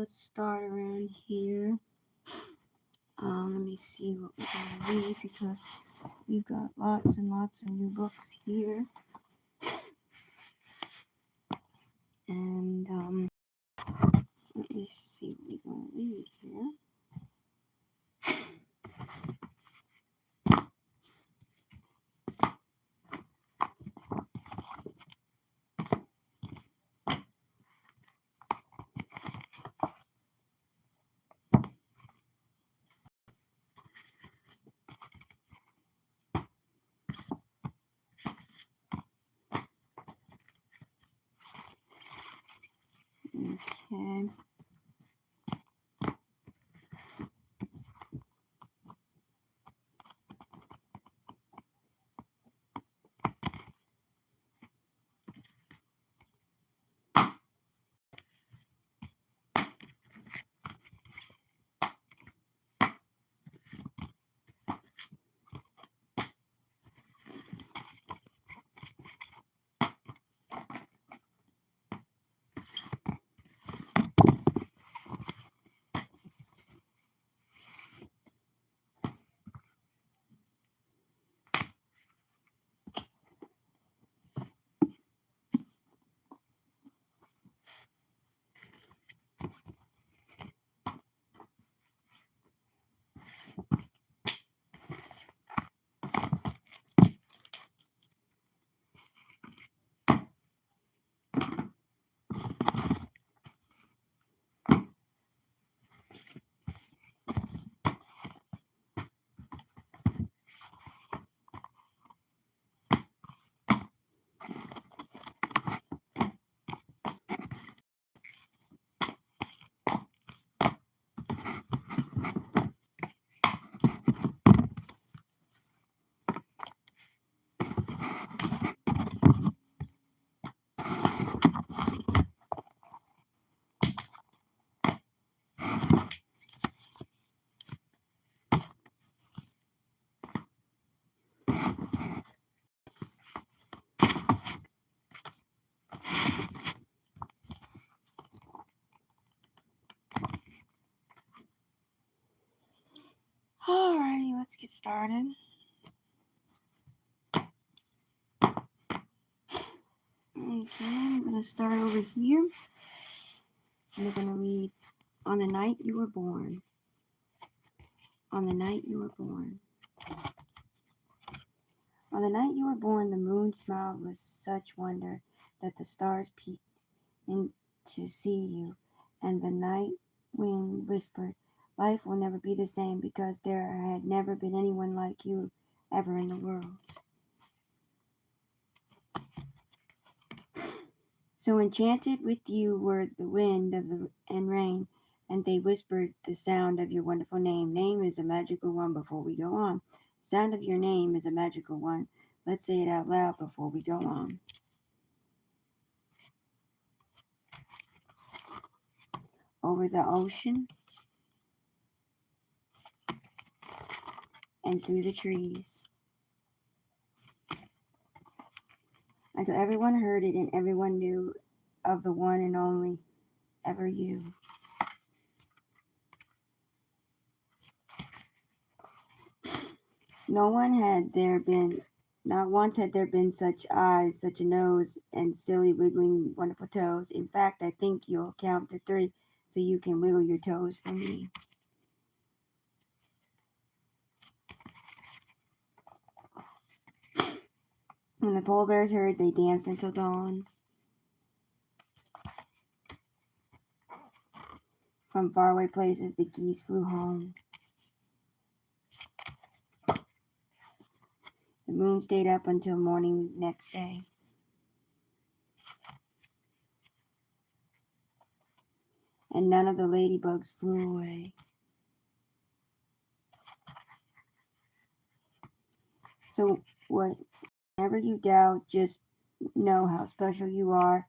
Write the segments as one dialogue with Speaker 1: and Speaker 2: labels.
Speaker 1: let's start around here. Let me see what we're going to read because we've got lots and lots of new books here. And let me see what we're going to read here. Okay. Alrighty, let's get started. Okay, I'm going to start over here. We're going to read On the Night You Were Born. On the night you were born. On the night you were born, the moon smiled with such wonder that the stars peeked in to see you, and the night wind whispered, "Life will never be the same because there had never been anyone like you ever in the world." So enchanted with you were the wind and rain, and they whispered the sound of your wonderful name. Name is a magical one before we go on. The sound of your name is a magical one. Let's say it out loud before we go on. Over the ocean and through the trees, until everyone heard it and everyone knew of the one and only ever you. Not once had there been such eyes, such a nose, and silly wiggling wonderful toes. In fact, I think you'll count to 3 so you can wiggle your toes for me. When the polar bears heard, they danced until dawn. From faraway places, the geese flew home. The moon stayed up until morning next day. And none of the ladybugs flew away. So whenever you doubt, just know how special you are.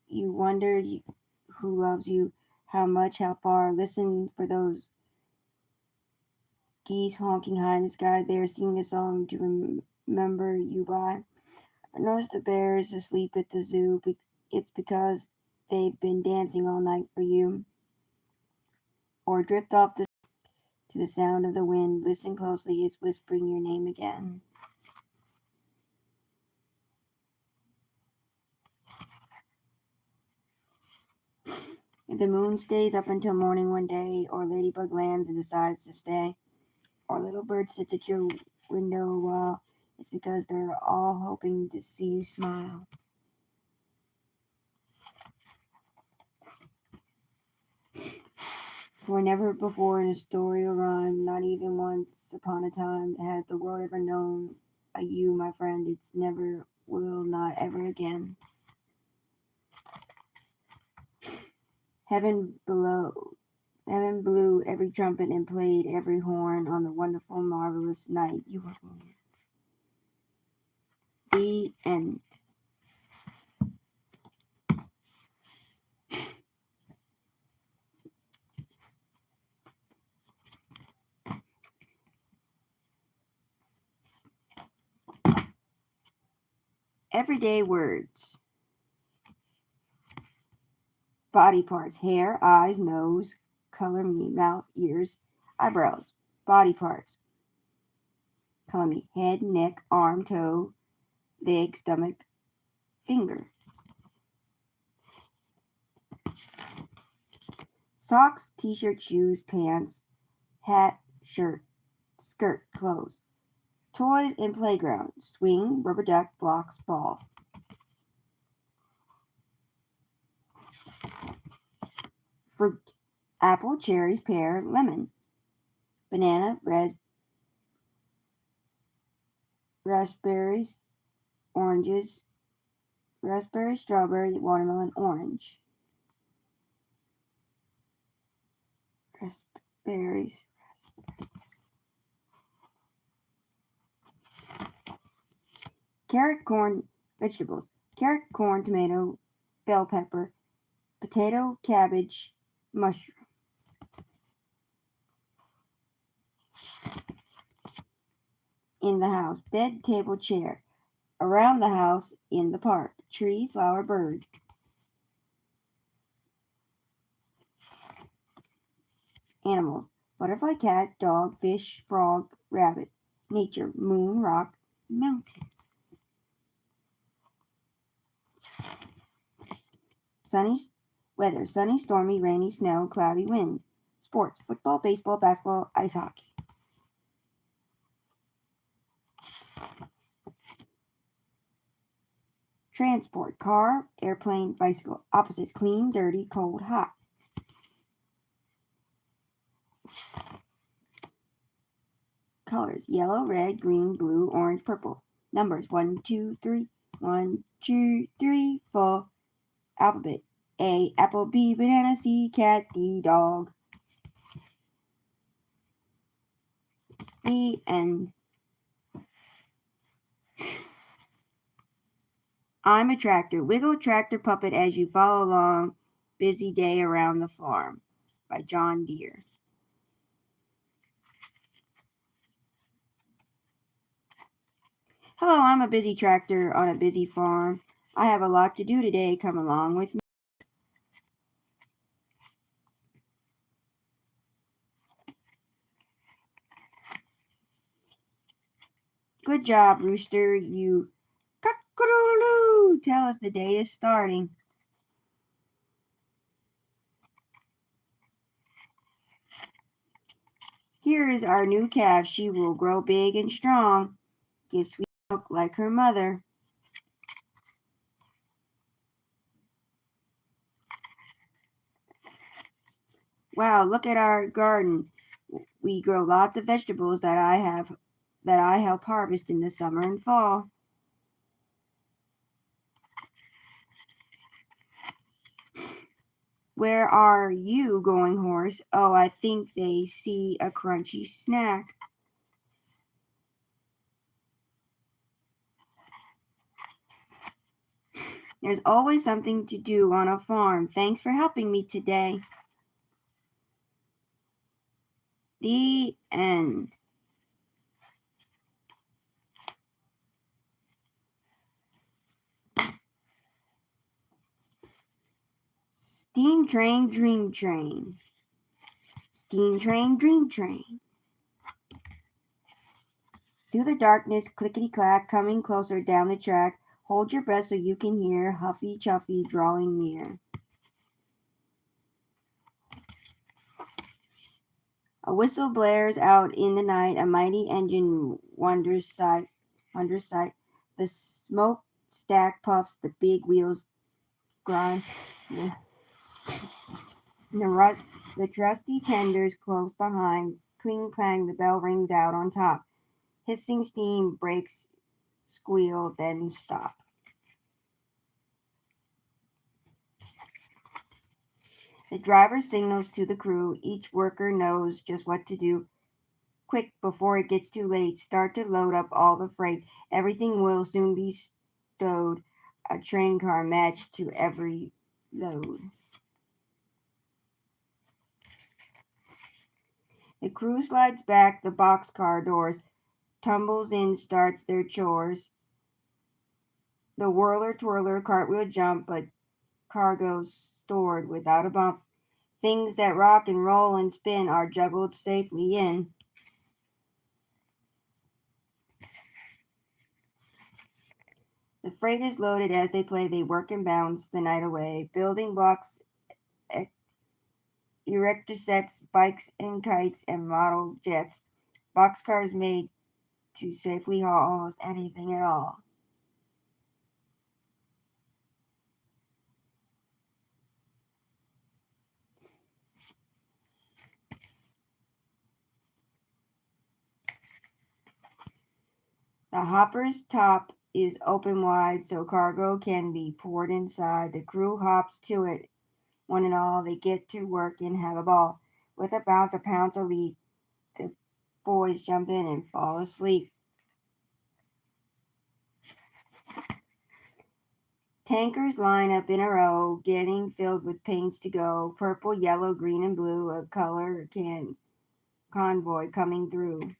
Speaker 1: You wonder who loves you, how much, how far. Listen for those geese honking high in the sky. They are singing a song to remember you by. I noticed the bears asleep at the zoo. It's because they've been dancing all night for you. Or drift off to the sound of the wind. Listen closely, it's whispering your name again. If the moon stays up until morning one day, or Ladybug lands and decides to stay, or little bird sits at your window a while, it's because they're all hoping to see you smile. For never before in a story or rhyme, not even once upon a time, has the world ever known a you, my friend. It's never, will not ever again. Heaven blew every trumpet and played every horn on the wonderful, marvelous night you were born. The end. Everyday words. Body parts: hair, eyes, nose, color me, mouth, ears, eyebrows. Body parts: color me, head, neck, arm, toe, leg, stomach, finger. Socks, t-shirt, shoes, pants, hat, shirt, skirt, clothes. Toys and playground: swing, rubber duck, blocks, ball. Fruit: apple, cherries, pear, lemon, banana, raspberries, oranges, raspberry, strawberry, watermelon, orange. Raspberries. Carrot, corn, vegetables: carrot, corn, tomato, bell pepper, potato, cabbage, mushroom. In the house: bed, table, chair. Around the house: in the park, tree, flower, bird. Animals: butterfly, cat, dog, fish, frog, rabbit. Nature: moon, rock, mountain. Sunny weather: sunny, stormy, rainy, snow, cloudy, wind. Sports: football, baseball, basketball, ice hockey. Transport: car, airplane, bicycle. Opposites: clean, dirty, cold, hot. Colors: yellow, red, green, blue, orange, purple. Numbers: 1, 2, 3. 1, 2, 3, 4. Alphabet: A, apple, B, banana, C, cat, D, dog. The end. I'm a tractor. Wiggle tractor puppet as you follow along. Busy day around the farm. By John Deere. Hello, I'm a busy tractor on a busy farm. I have a lot to do today. Come along with me. Good job, Rooster. You cock-a-doodle-doo. Tell us the day is starting. Here is our new calf. She will grow big and strong. Give sweet milk like her mother. Wow, look at our garden. We grow lots of vegetables that I help harvest in the summer and fall. Where are you going, horse? Oh, I think they see a crunchy snack. There's always something to do on a farm. Thanks for helping me today. The end. Steam train, dream train. Steam train, dream train. Through the darkness, clickety-clack, coming closer down the track. Hold your breath so you can hear Huffy Chuffy drawing near. A whistle blares out in the night, a mighty engine wonders sight. The smoke stack puffs, the big wheels grind. The trusty tenders close behind. Cling clang, the bell rings out on top. Hissing steam, brakes squeal, then stop. The driver signals to the crew. Each worker knows just what to do. Quick, before it gets too late, start to load up all the freight. Everything will soon be stowed. A train car matched to every load. The crew slides back the boxcar doors, tumbles in, starts their chores. The whirler, twirler, cartwheel jump, but cargo's stored without a bump. Things that rock and roll and spin are juggled safely in. The freight is loaded as they play. They work and bounce the night away. Building blocks, erector sets, bikes and kites, and model jets. Boxcars made to safely haul almost anything at all. The hopper's top is open wide so cargo can be poured inside. The crew hops to it. One and all, they get to work and have a ball. With a bounce, a pounce, a leap, the boys jump in and fall asleep. Tankers line up in a row, getting filled with paints to go. Purple, yellow, green, and blue, a color convoy coming through.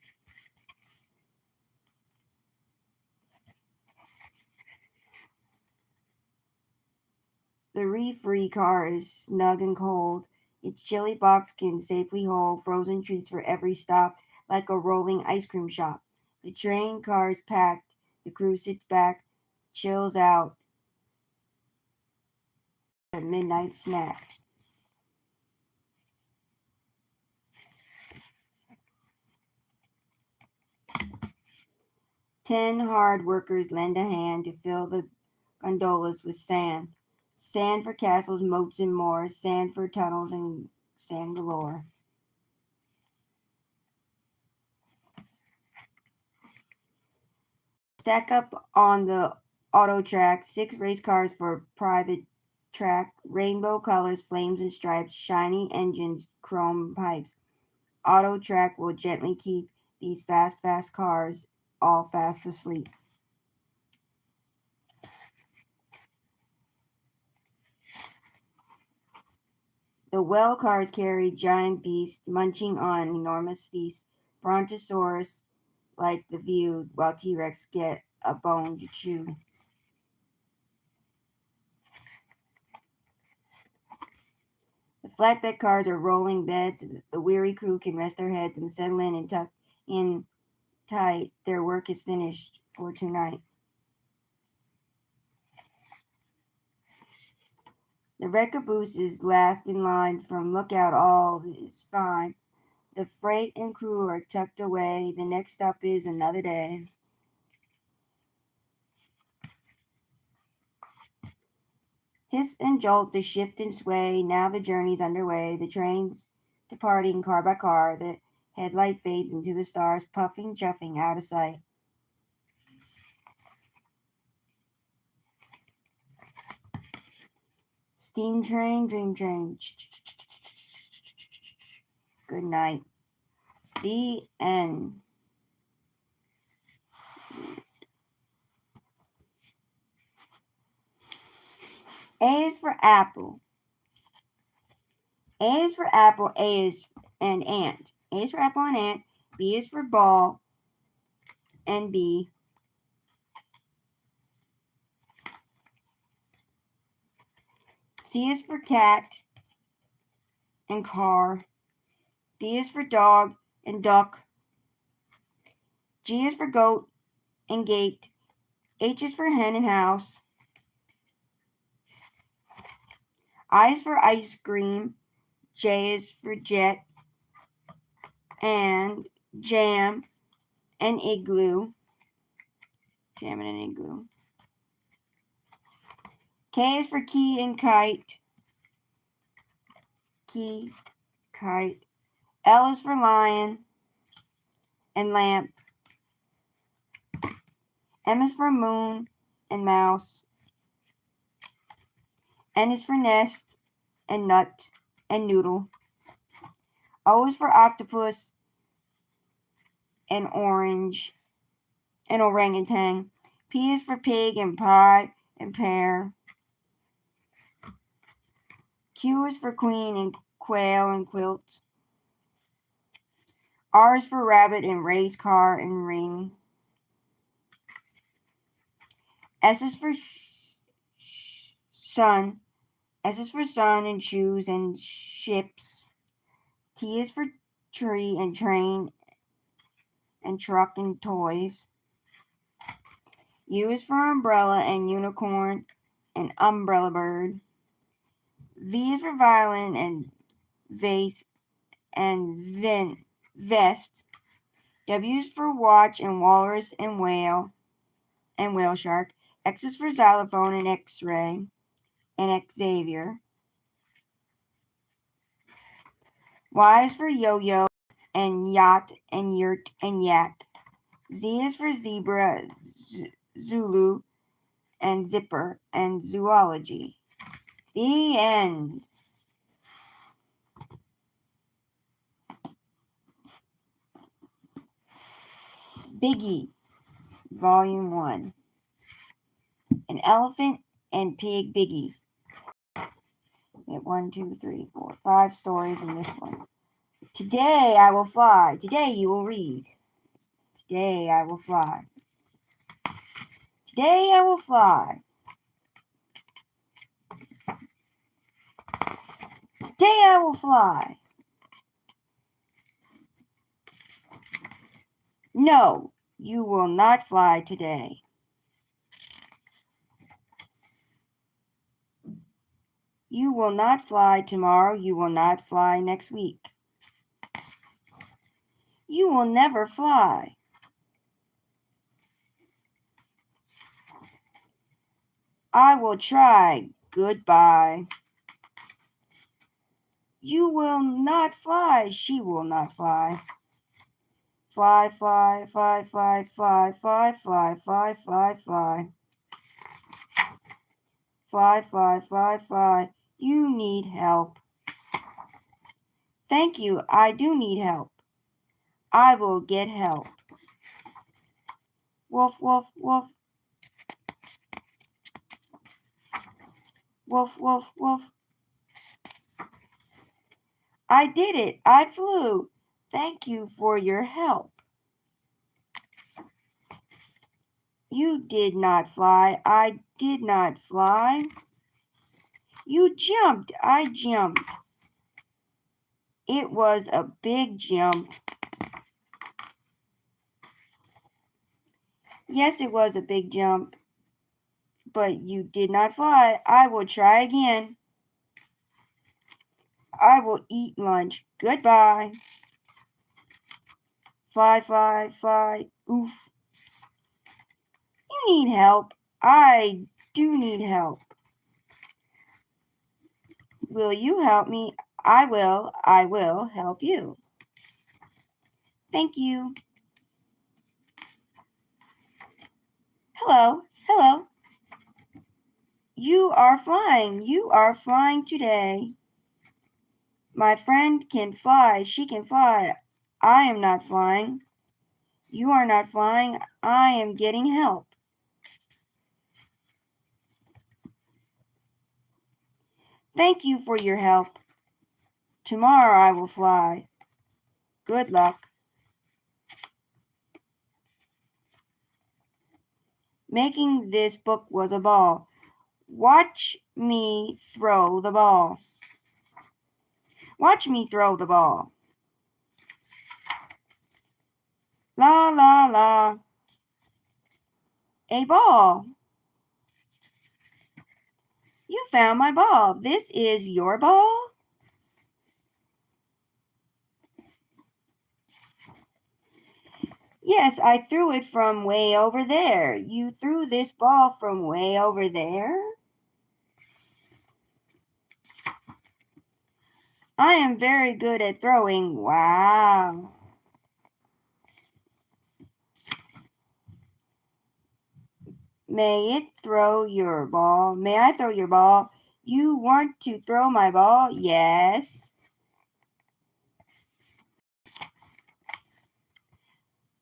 Speaker 1: The reef-free car is snug and cold. Its chilly box can safely hold frozen treats for every stop, like a rolling ice cream shop. The train car is packed. The crew sits back, chills out a midnight snack. 10 hard workers lend a hand to fill the gondolas with sand. Sand for castles, moats, and more. Sand for tunnels and sand galore. Stack up on the auto track, 6 race cars for private track, rainbow colors, flames and stripes, shiny engines, chrome pipes. Auto track will gently keep these fast cars all fast asleep. The well cars carry giant beasts munching on enormous feasts. Brontosaurus like the view, while T-Rex get a bone to chew. The flatbed cars are rolling beds. The weary crew can rest their heads and settle in and tuck in tight. Their work is finished for tonight. The wreck-a-boose is last in line. From lookout, all is fine. The freight and crew are tucked away. The next stop is another day. Hiss and jolt, the shift and sway. Now the journey's underway. The train's departing car by car. The headlight fades into the stars, puffing, chuffing out of sight. Steam train, dream train. Good night. The end. A is for apple. A is for apple. A is an ant. A is for apple and ant. B is for ball and bee. C is for cat. and car. D is for dog and duck. G is for goat and gate. H is for hen and house. I is for ice cream. J is for jet and jam and igloo. Jam and an igloo. K is for key and kite. Key, kite. L is for lion and lamp. M is for moon and mouse. N is for nest and nut and noodle. O is for octopus and orange and orangutan. P is for pig and pie and pear. Q is for queen and quail and quilt. R is for rabbit and race car and ring. S is for sun. S is for sun and shoes and ships. T is for tree and train and truck and toys. U is for umbrella and unicorn and umbrella bird. V is for violin and vase and vest. W is for watch and walrus and whale shark. X is for xylophone and x-ray and Xavier. Y is for yo-yo and yacht and yurt and yak. Z is for zebra, Zulu, and zipper and zoology. The end. Biggie, Volume 1. An elephant and pig Biggie. We have 1, 2, 3, 4, 5 stories in this one. Today I will fly. Today you will read. Today I will fly. Today I will fly. Today I will fly. No, you will not fly today. You will not fly tomorrow. You will not fly next week. You will never fly. I will try. Goodbye. You will not fly. She will not fly. Fly, fly, fly, fly, fly, fly, fly, fly, fly, fly. Fly, fly, fly, fly. You need help. Thank you. I do need help. I will get help. Woof, woof, woof. Woof, woof, woof. I did it. I flew. Thank you for your help. You did not fly. I did not fly. You jumped. I jumped. It was a big jump. Yes, it was a big jump. But you did not fly. I will try again. I will eat lunch. Goodbye. Fly, fly, fly. Oof. You need help. I do need help. Will you help me? I will. I will help you. Thank you. Hello. Hello. You are flying. You are flying today. My friend can fly. She can fly. I am not flying. You are not flying. I am getting help. Thank you for your help. Tomorrow I will fly. Good luck. Making this book was a ball. Watch me throw the ball. Watch me throw the ball. La la la. A ball. You found my ball. This is your ball? Yes, I threw it from way over there. You threw this ball from way over there? I am very good at throwing. Wow. May I throw your ball? You want to throw my ball? Yes.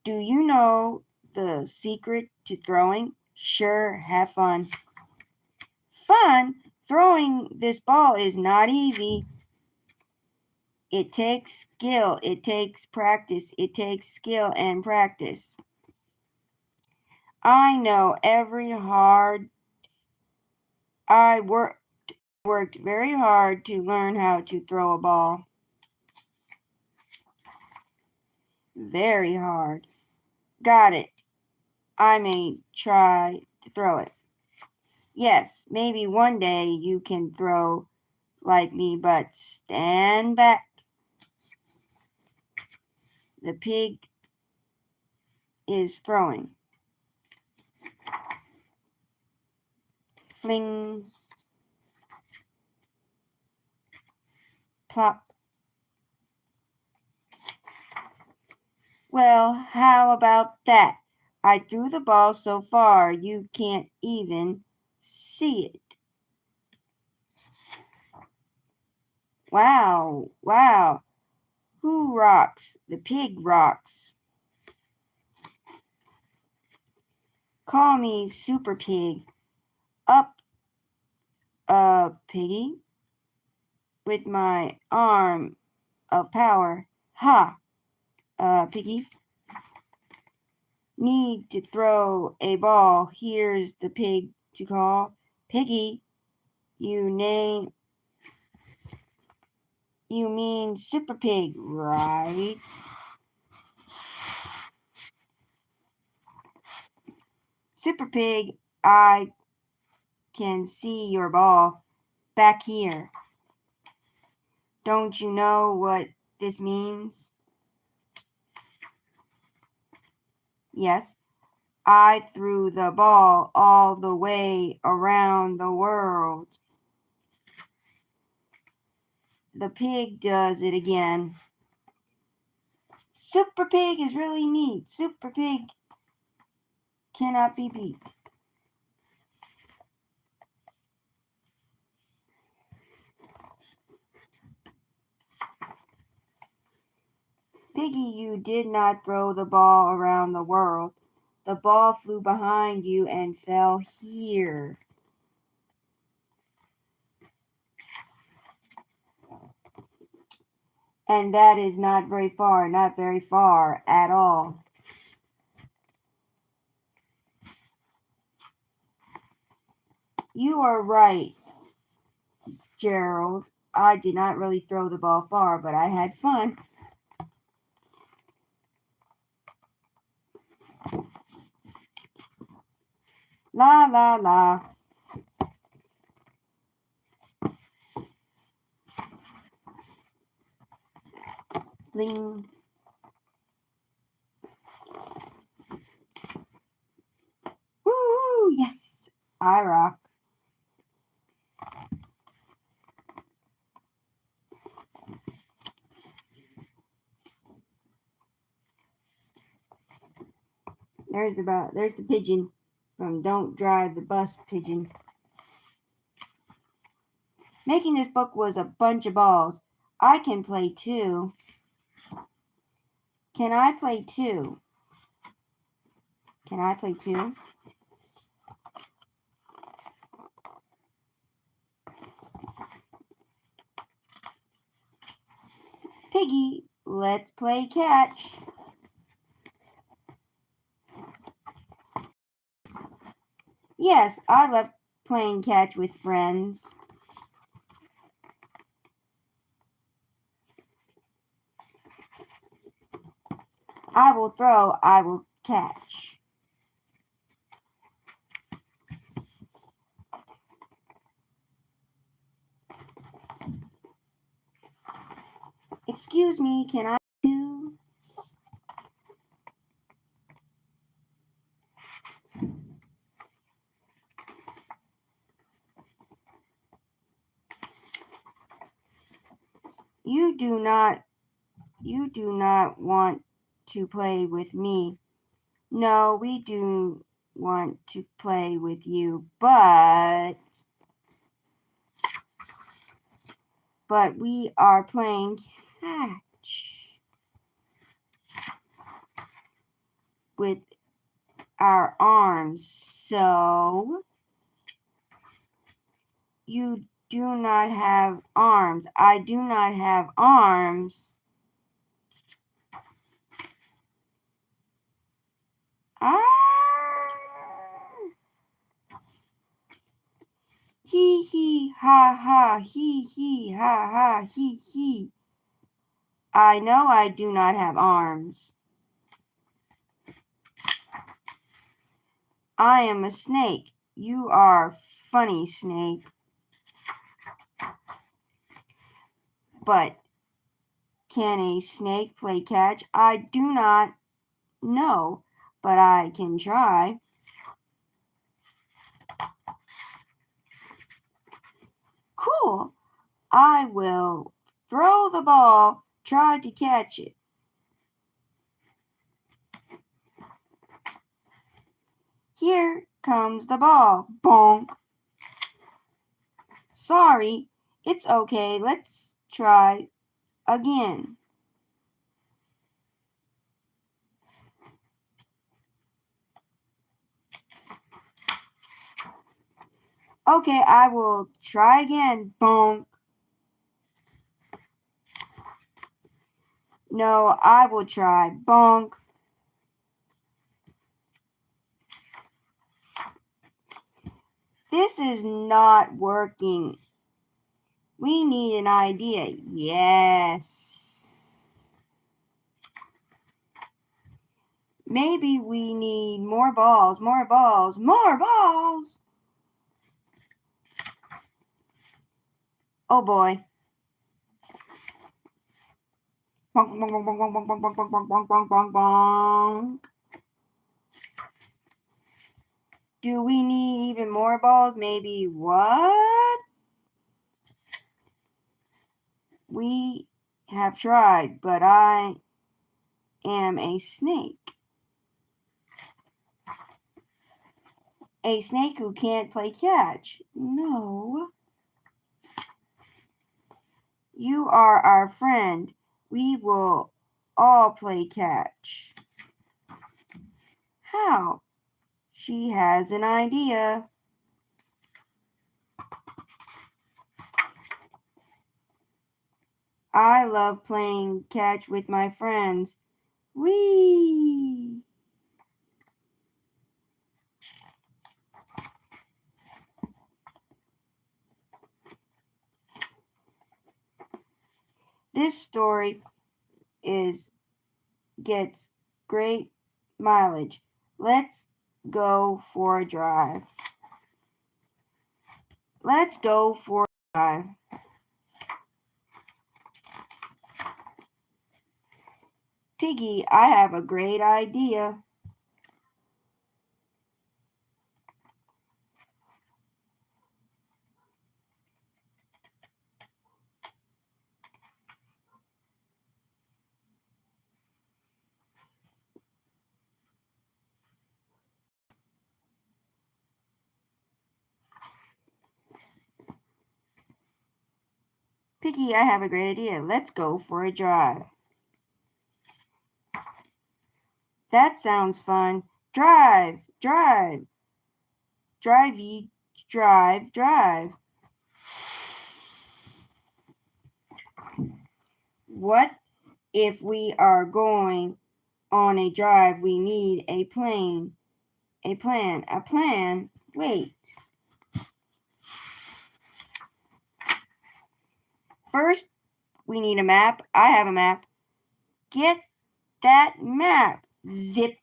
Speaker 1: Do you know the secret to throwing? Sure, have fun. Fun? Throwing this ball is not easy. It takes skill. It takes practice. It takes skill and practice. I know I worked very hard to learn how to throw a ball. Very hard. Got it. I may try to throw it. Yes, maybe one day you can throw like me, but stand back. The pig is throwing. Fling. Plop. Well, how about that? I threw the ball so far you can't even see it. Wow, wow. Who rocks? The pig rocks. Call me Super Pig. Up, piggy. With my arm of power. Ha, piggy. Need to throw a ball. Here's the pig to call. Piggy, you mean Super Pig, right? Super Pig, I can see your ball back here. Don't you know what this means? Yes, I threw the ball all the way around the world. The pig does it again. Super Pig is really neat. Super Pig cannot be beat. Piggy, you did not throw the ball around the world. The ball flew behind you and fell here. And that is not very far at all. You are right, Gerald. I did not really throw the ball far, but I had fun. La la la. Bling. Woo! Yes, I rock. There's the pigeon from Don't Drive the Bus Pigeon. Making this book was a bunch of balls. I can play too. Can I play too? Can I play too? Piggy, let's play catch. Yes, I love playing catch with friends. I will throw, I will catch. Excuse me, can I do? You do not want to play with me. No, we do want to play with you, but we are playing catch with our arms. So you do not have arms. I do not have arms. Ah! Hee hee ha ha, hee hee ha ha, hee hee. I know I do not have arms. I am a snake. You are funny, snake. But can a snake play catch? I do not know, but I can try. Cool. I will throw the ball, try to catch it. Here comes the ball. Bonk. Sorry, it's okay. Let's try again. Okay, I will try again. Bonk. No, I will try. Bonk. This is not working. We need an idea. Yes. Maybe we need more balls, more balls, more balls. Oh boy. Bonk, bonk, bonk, bonk, bonk, bonk, bonk, bonk, bonk, bonk, bonk, bonk, bonk. Do we need even more balls? Maybe what? We have tried, but I am a snake. A snake who can't play catch. No. You are our friend. We will all play catch. How? She has an idea. I love playing catch with my friends. Whee! This story gets great mileage. Let's go for a drive. Let's go for a drive. Piggy, I have a great idea. Piggy, I have a great idea. Let's go for a drive. That sounds fun. Drive, drive. Drive, ye, drive, drive. What if we are going on a drive? We need a plane. A plan. A plan. Wait. First, we need a map. I have a map. Get that map. Zip.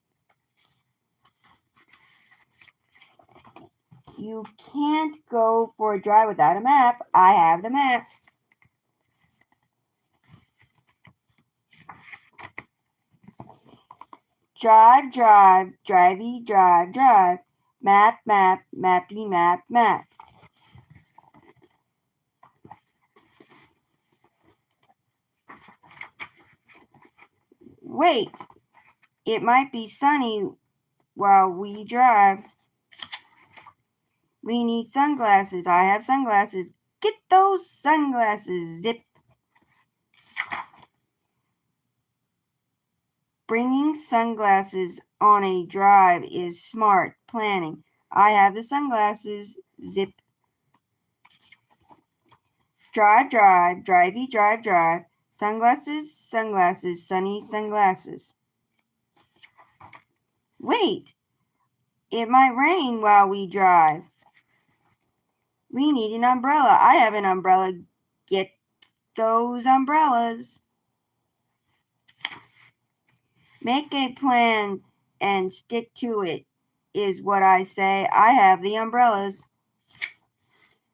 Speaker 1: You can't go for a drive without a map. I have the map. Drive, drive, drivey, drive, drive. Map, map, mappy, map, map. Wait, it might be sunny while we drive. We need sunglasses. I have sunglasses. Get those sunglasses. Zip. Bringing sunglasses on a drive is smart planning. I have the sunglasses. Zip. Drive, drive, drivey, drive, drive. Sunglasses, sunglasses, sunny sunglasses. Wait, it might rain while we drive. We need an umbrella. I have an umbrella. Get those umbrellas. Make a plan and stick to it, is what I say. I have the umbrellas.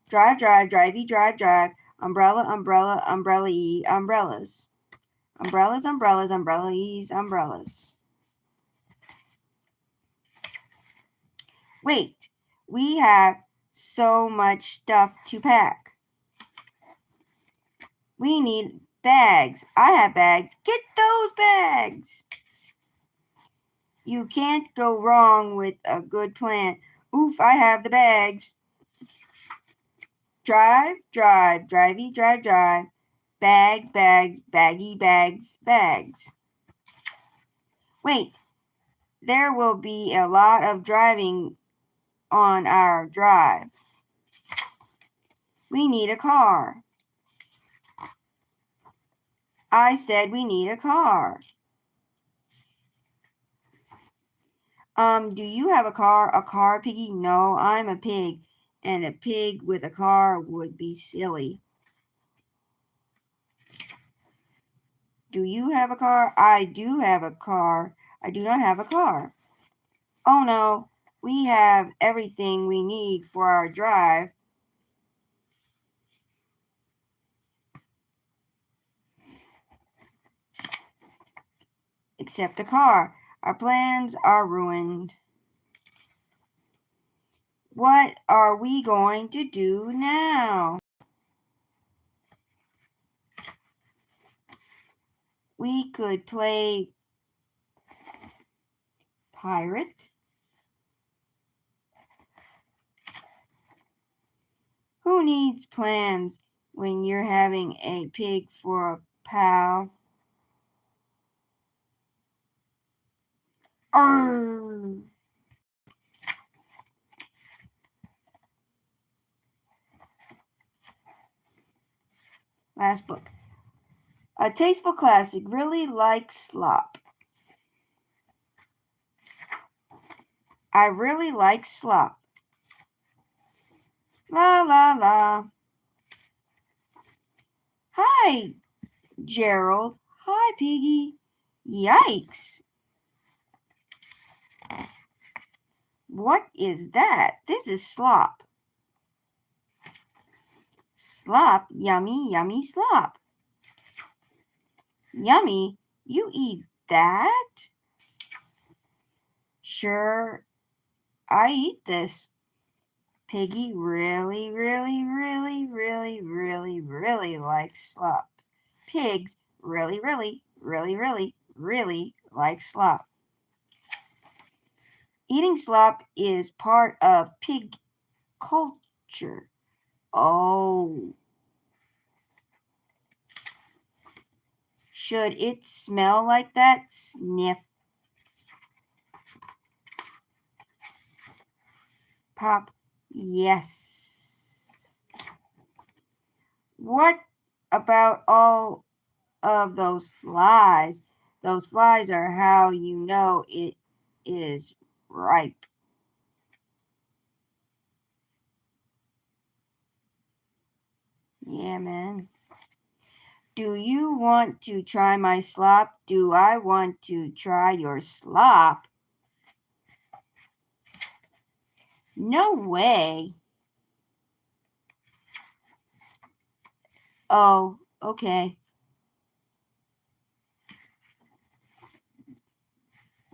Speaker 1: Drive, drive, drivey, drive, drive. Umbrella, umbrella, umbrella-y, umbrellas. Umbrellas, umbrellas, umbrella-y's, umbrellas. Wait, we have so much stuff to pack. We need bags. I have bags. Get those bags. You can't go wrong with a good plan. Oof, I have the bags. Drive, drive, drivey, drive, drive. Bags, bags, baggy bags, bags. Wait, there will be a lot of driving on our drive. We need a car. I said we need a car. Do you have a car? A car, Piggy? No, I'm a pig, and a pig with a car would be silly. Do you have a car? I do have a car. I do not have a car. Oh no, we have everything we need for our drive. Except a car. Our plans are ruined. What are we going to do now? We could play pirate. Who needs plans when you're having a pig for a pal? Arr! Last book. A tasteful classic. Really like slop. I really like slop. La la la. Hi, Gerald. Hi, Piggy. Yikes. What is that? This is slop. Slop, yummy, yummy slop. Yummy, you eat that? Sure, I eat this. Piggy really, really, really, really, really, really likes slop. Pigs really, really, really, really, really like slop. Eating slop is part of pig culture. Oh. Should it smell like that? Sniff. Pop. Yes. What about all of those flies? Those flies are how you know it is ripe. Yeah, man. Do you want to try my slop? Do I want to try your slop? No way. Oh, okay.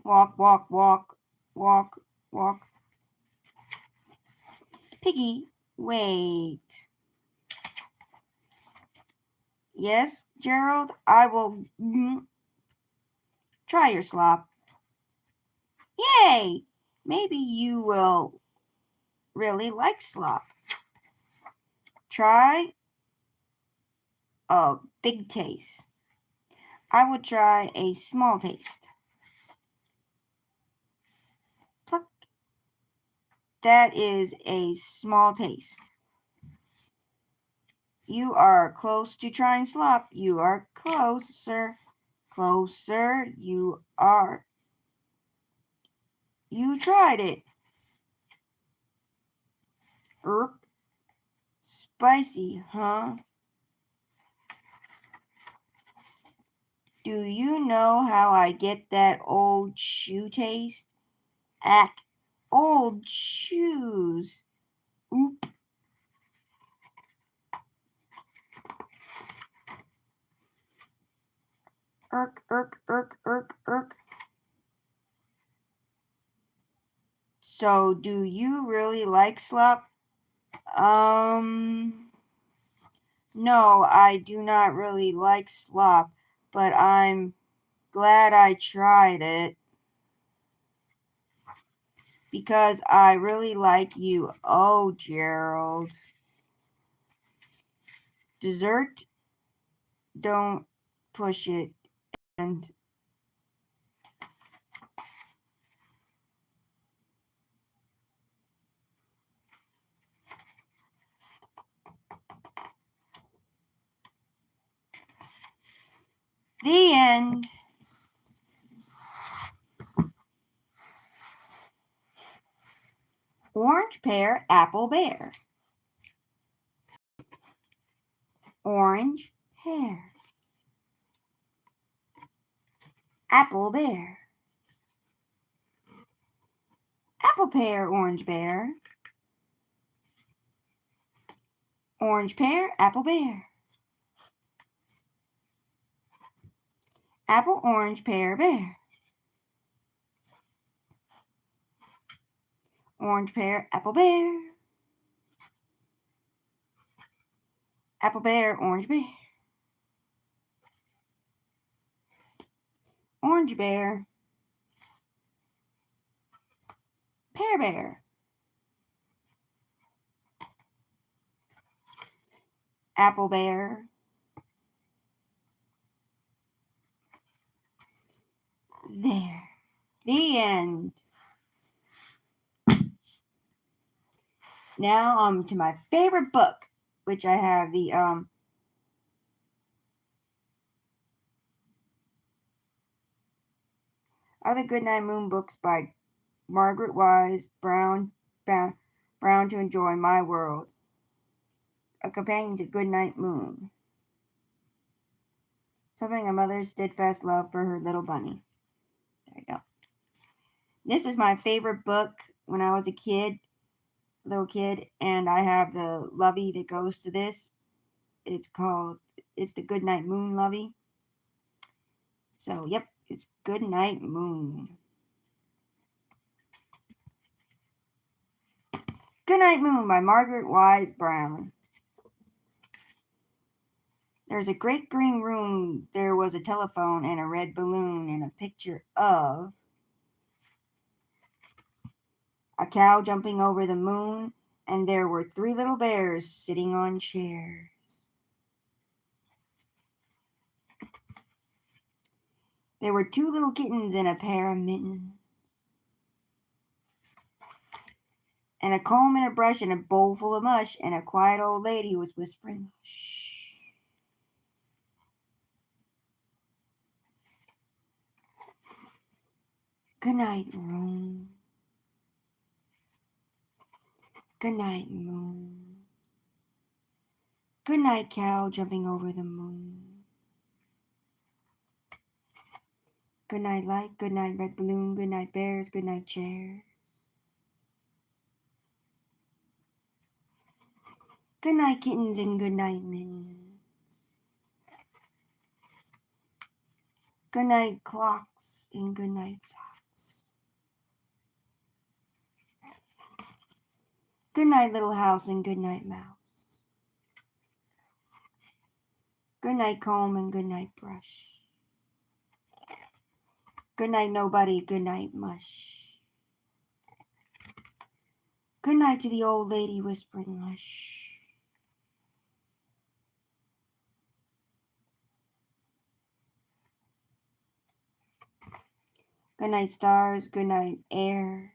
Speaker 1: Walk, walk, walk, walk, walk. Piggy, wait. Yes, Gerald, I will try your slop. Yay! Maybe you will really like slop. Try a big taste. I will try a small taste. Pluck. That is a small taste. You are close to trying slop. You are closer. Closer. You are. You tried it. Spicy, huh? Do you know how I get that old shoe taste? Ack, old shoes. Oop. Irk, irk, irk, irk, irk. So, do you really like slop? No, I do not really like slop, but I'm glad I tried it because I really like you. Oh, Gerald. Dessert? Don't push it. And the end. Orange, pear, apple, bear. Orange, pear. Apple, bear. Apple, pear, orange, bear. Orange, pear, apple, bear. Apple, orange, pear, bear. Orange, pear, apple, bear. Apple, bear, orange, bear. Orange, bear. Pear, bear. Apple, bear. There. The end. Now to my favorite book, which I have the other Goodnight Moon books by Margaret Wise Brown to Enjoy My World, a companion to Goodnight Moon. Something a mother's steadfast love for her little bunny. There you go. This is my favorite book when I was a little kid, and I have the lovey that goes to this. It's the Goodnight Moon lovey. So, yep, it's Goodnight Moon. Goodnight Moon by Margaret Wise Brown. There's a great green room. There was a telephone and a red balloon and a picture of a cow jumping over the moon, and there were 3 little bears sitting on chairs. There were 2 little kittens and a pair of mittens, and a comb and a brush and a bowl full of mush, and a quiet old lady who was whispering, "Shh." Good night, moon. Good night, moon. Good night, cow jumping over the moon. Good night light, good night red balloon, good night bears, good night chair. Good night kittens and good night mittens. Good night clocks and good night socks. Good night little house and good night mouse. Good night comb and good night brush. Good night nobody, good night mush. Good night to the old lady whispering hush. Good night stars, good night air.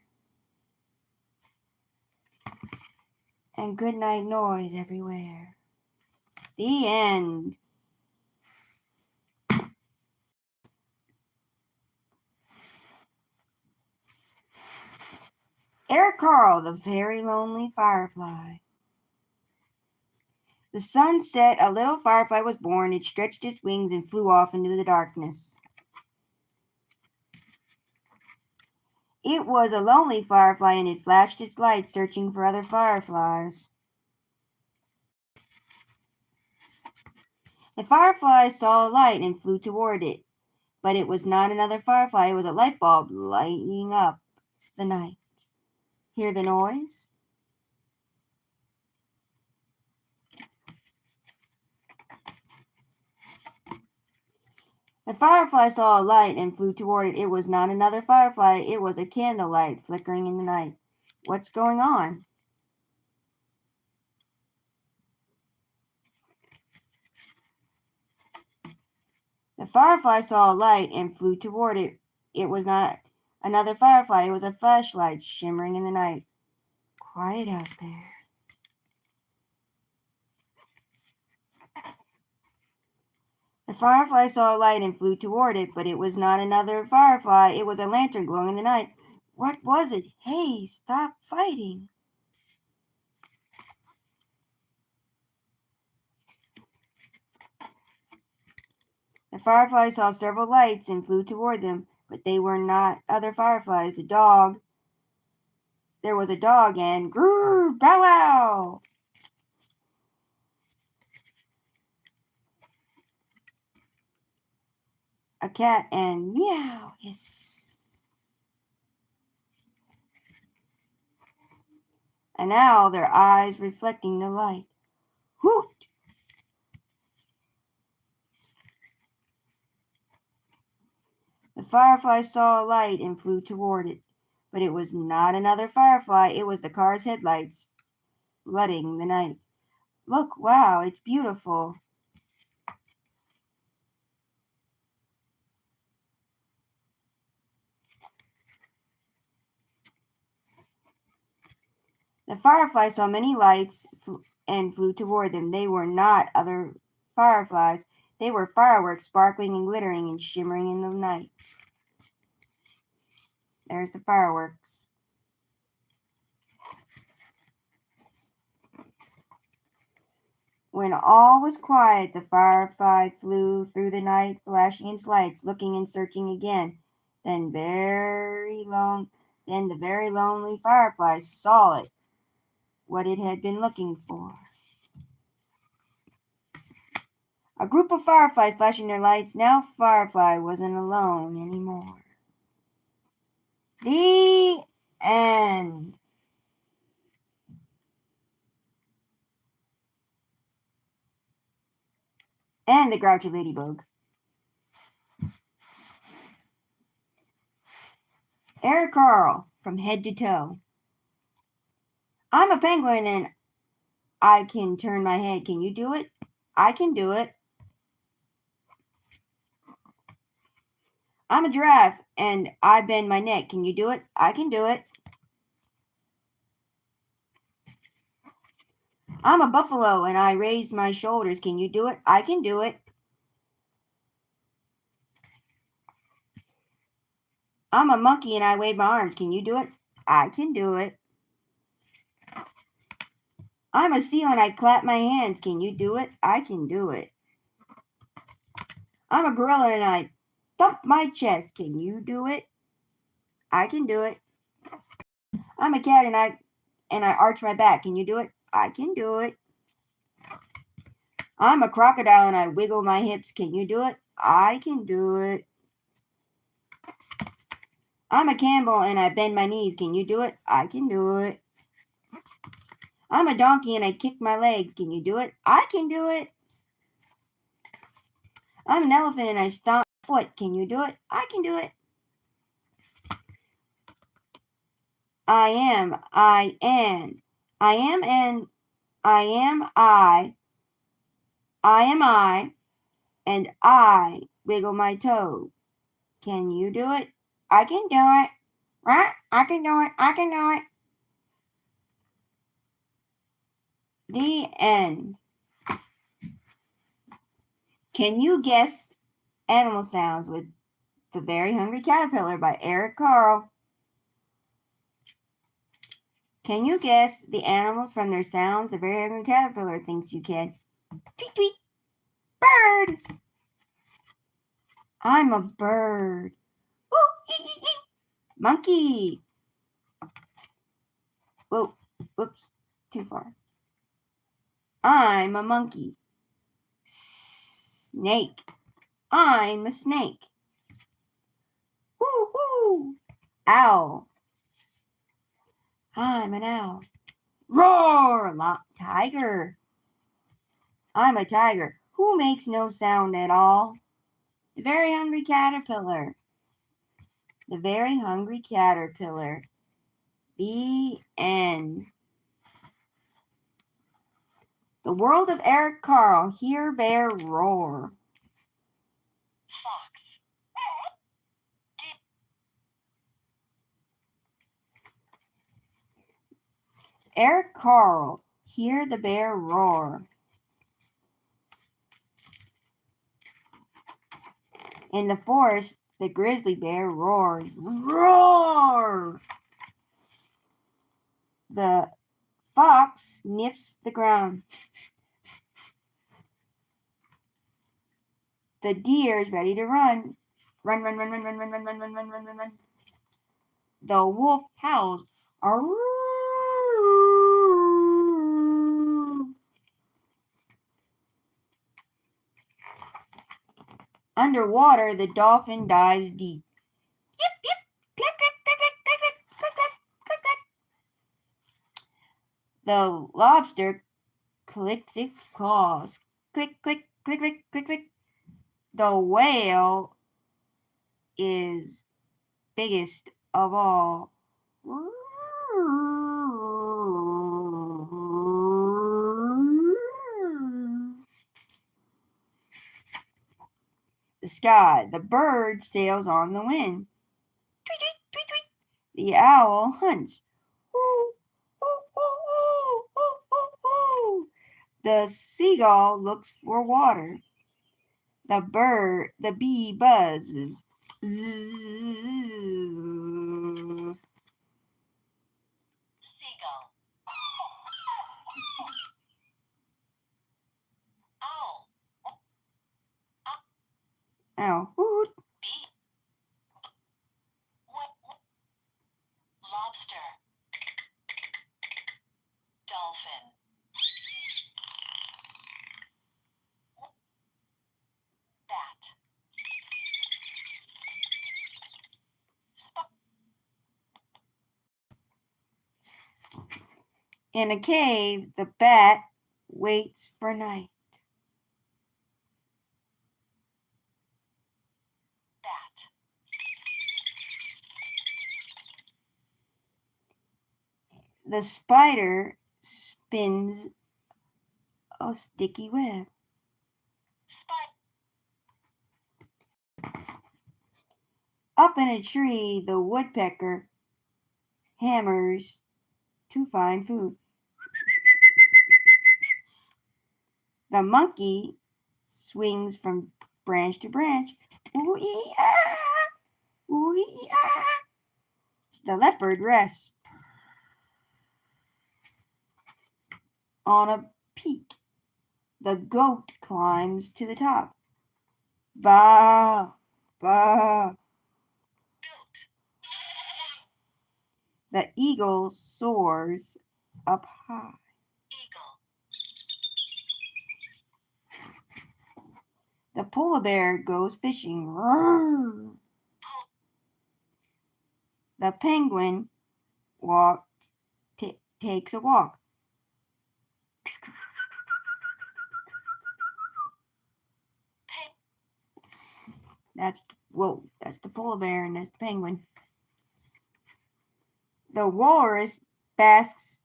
Speaker 1: And good night noise everywhere. The end. Eric Carle, the very lonely firefly. The sun set, a little firefly was born. It stretched its wings and flew off into the darkness. It was a lonely firefly, and it flashed its light, searching for other fireflies. The firefly saw a light and flew toward it, but it was not another firefly. It was a light bulb lighting up the night. Hear the noise? The firefly saw a light and flew toward it. It was not another firefly. It was a candlelight flickering in the night. What's going on? The firefly saw a light and flew toward it. It was not another firefly. It was a flashlight shimmering in the night. Quiet out there. The firefly saw a light and flew toward it, but it was not another firefly. It was a lantern glowing in the night. What was it? Hey, stop fighting. The firefly saw several lights and flew toward them, but they were not other fireflies. There was a dog and grrr, bow wow. A cat and meow, hiss. An owl, their eyes reflecting the light. Hoot! The firefly saw a light and flew toward it, but it was not another firefly. It was the car's headlights flooding the night. Look, wow, it's beautiful. The firefly saw many lights and flew toward them. They were not other fireflies. They were fireworks sparkling and glittering and shimmering in the night. There's the fireworks. When all was quiet, the firefly flew through the night, flashing its lights, looking and searching again. Then the very lonely firefly saw it, what it had been looking for. A group of fireflies flashing their lights. Now Firefly wasn't alone anymore. The end. And the Grouchy Ladybug. Eric Carle, from head to toe. I'm a penguin and I can turn my head. Can you do it? I can do it. I'm a giraffe and I bend my neck. Can you do it? I can do it. I'm a buffalo and I raise my shoulders. Can you do it? I can do it. I'm a monkey and I wave my arms. Can you do it? I can do it. I'm a seal and I clap my hands. Can you do it? I can do it. I'm a gorilla and I thump my chest. Can you do it? I can do it. I'm a cat and I arch my back. Can you do it? I can do it. I'm a crocodile and I wiggle my hips. Can you do it? I can do it. I'm a camel and I bend my knees. Can you do it? I can do it. I'm a donkey and I kick my legs. Can you do it? I can do it. I'm an elephant and I stomp my foot. Can you do it? I can do it. I am and I, and I wiggle my toe. Can you do it? I can do it. Right? I can do it. I can do it. The end. Can you guess animal sounds with The Very Hungry Caterpillar by Eric Carle? Can you guess the animals from their sounds? The Very Hungry Caterpillar thinks you can. Tweet, tweet. Bird. I'm a bird. Ooh, ee, ee, ee. Monkey. Whoa, whoops, too far. I'm a monkey. Snake. I'm a snake. Woo, woo. Owl. I'm an owl. Roar, tiger. I'm a tiger who makes no sound at all. The Very Hungry Caterpillar. The Very Hungry Caterpillar. The end. The World of Eric Carle. Hear bear roar.
Speaker 2: Fox.
Speaker 1: Eric Carle. Hear the bear roar. In the forest, the grizzly bear roars. Roar! The fox sniffs the ground. The deer is ready to run. Run, run, run, run, run, run, run, run, run, run, run, run, run. The wolf howls. Arroo! Underwater, the dolphin dives deep. Yip, yip. Click, click, click, click, click, click, click, click, click. The lobster clicks its claws. Click, click, click, click, click, click. The whale is biggest of all. The sky, the bird sails on the wind. Tweet, tweet, tweet, tweet. The owl hunts. Ooh, ooh, ooh, ooh, ooh, ooh, ooh. The seagull looks for water. The bee buzzes. Zzz.
Speaker 2: Seagull. Owl.
Speaker 1: Owl. Hoot.
Speaker 2: Bee. Lobster. Dolphin. Bat.
Speaker 1: In a cave, the bat waits for night.
Speaker 2: Bat.
Speaker 1: The spider spins a sticky web. Up in a tree, the woodpecker hammers to find food. The monkey swings from branch to branch. Ooh-ee-ah! Ooh-ee-ah! The leopard rests on a peak. The goat climbs to the top. Bah! Bah.
Speaker 2: Goat.
Speaker 1: The eagle soars up high.
Speaker 2: Eagle.
Speaker 1: The polar bear goes fishing. Roar. The penguin takes a walk. That's that's the polar bear and that's the penguin. The walrus basks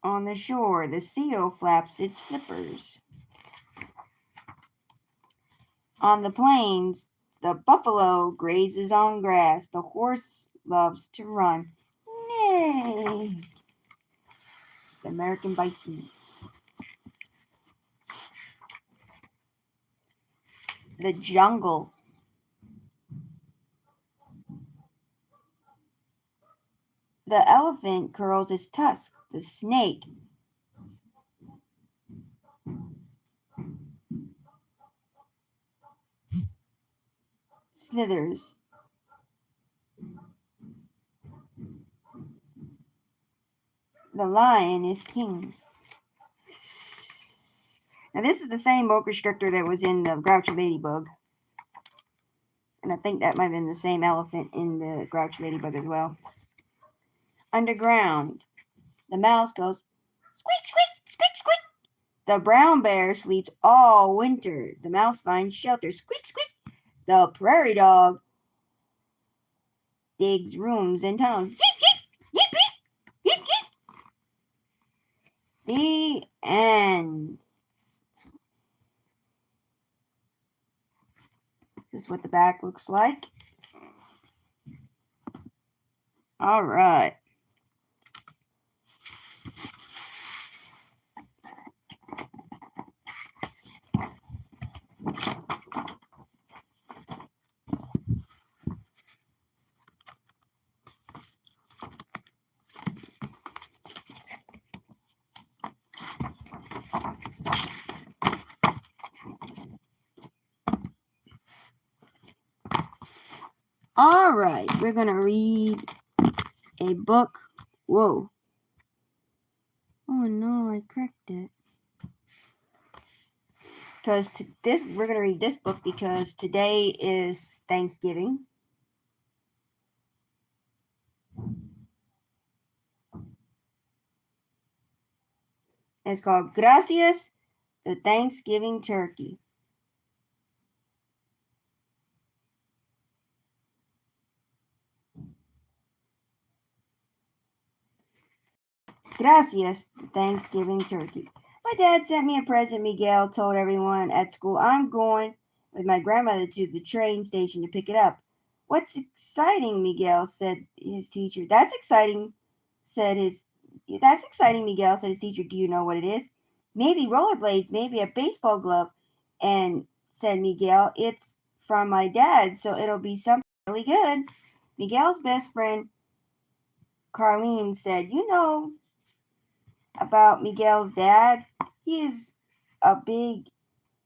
Speaker 1: on the shore. The seal flaps its flippers. On the plains, the buffalo grazes on grass. The horse loves to run. Nay. The American bison. The jungle. The elephant curls his tusk. The snake slithers. The lion is king. Now this is the same boa constrictor that was in the Grouchy Ladybug. And I think that might have been the same elephant in the Grouchy Ladybug as well. Underground. The mouse goes, squeak, squeak, squeak, squeak. The brown bear sleeps all winter. The mouse finds shelter. Squeak, squeak. The prairie dog digs rooms and tunnels. Yeep, yeep, yeep, yeep, yeep, yeep. The end. This is what the back looks like. All right. All right. We're going to read a book. Whoa. Oh no, I cracked it. Because we're going to read this book because today is Thanksgiving. It's called Gracias, the Thanksgiving Turkey. Gracias, the Thanksgiving Turkey. My dad sent me a present, Miguel told everyone at school. I'm going with my grandmother to the train station to pick it up. What's exciting, Miguel, said his teacher. That's exciting, Miguel, said his teacher. Do you know what it is? Maybe rollerblades, maybe a baseball glove. And said Miguel, it's from my dad, so it'll be something really good. Miguel's best friend, Carlene, said, you know about Miguel's dad? He has a big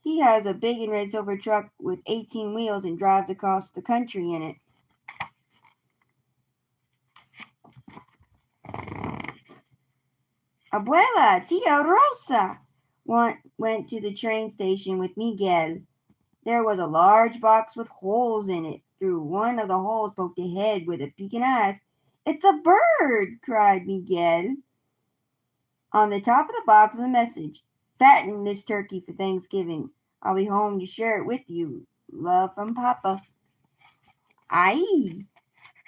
Speaker 1: and red silver truck with 18 wheels and drives across the country in it. Abuela, Tia Rosa went to the train station with Miguel. There was a large box with holes in it. Through one of the holes poked a head with a peeking eyes. It's a bird, cried Miguel. On the top of the box was a message. Fatten this turkey for Thanksgiving. I'll be home to share it with you. Love from Papa. Aye,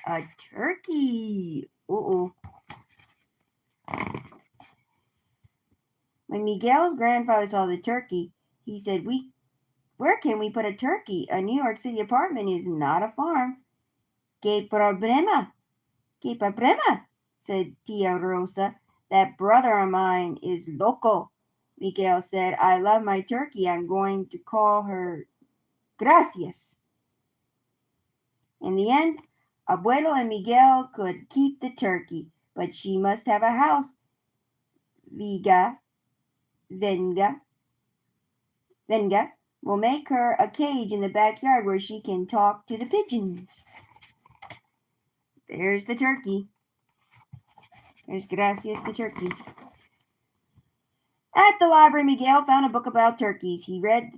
Speaker 1: a turkey. Uh-oh. When Miguel's grandfather saw the turkey, he said, where can we put a turkey? A New York City apartment is not a farm. Que problema? Que problema? Said Tia Rosa. That brother of mine is loco. Miguel said, I love my turkey. I'm going to call her Gracias. In the end, Abuelo and Miguel could keep the turkey, but she must have a house. Venga, Venga, we'll make her a cage in the backyard where she can talk to the pigeons. There's the turkey. There's Gracias the turkey. At the library, Miguel found a book about turkeys. He read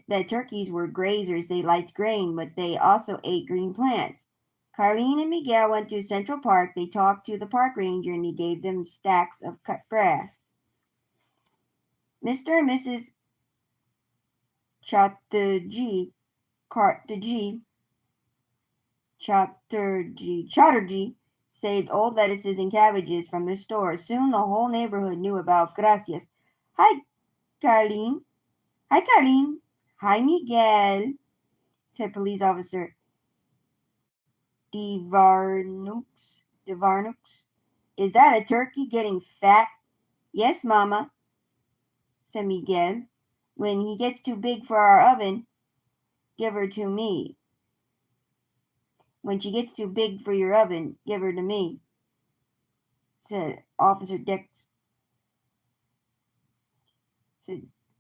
Speaker 1: that turkeys were grazers. They liked grain, but they also ate green plants. Carlene and Miguel went to Central Park. They talked to the park ranger and he gave them stacks of cut grass. Mr. and Mrs. Chatterjee saved old lettuces and cabbages from the store. Soon the whole neighborhood knew about Gracias. Hi, Carlene. Hi, Carlene. Hi, Miguel, said police officer Devarnux. Is that a turkey getting fat? Yes, Mama, said Miguel. When he gets too big for our oven, give her to me. When she gets too big for your oven, give her to me, said Officer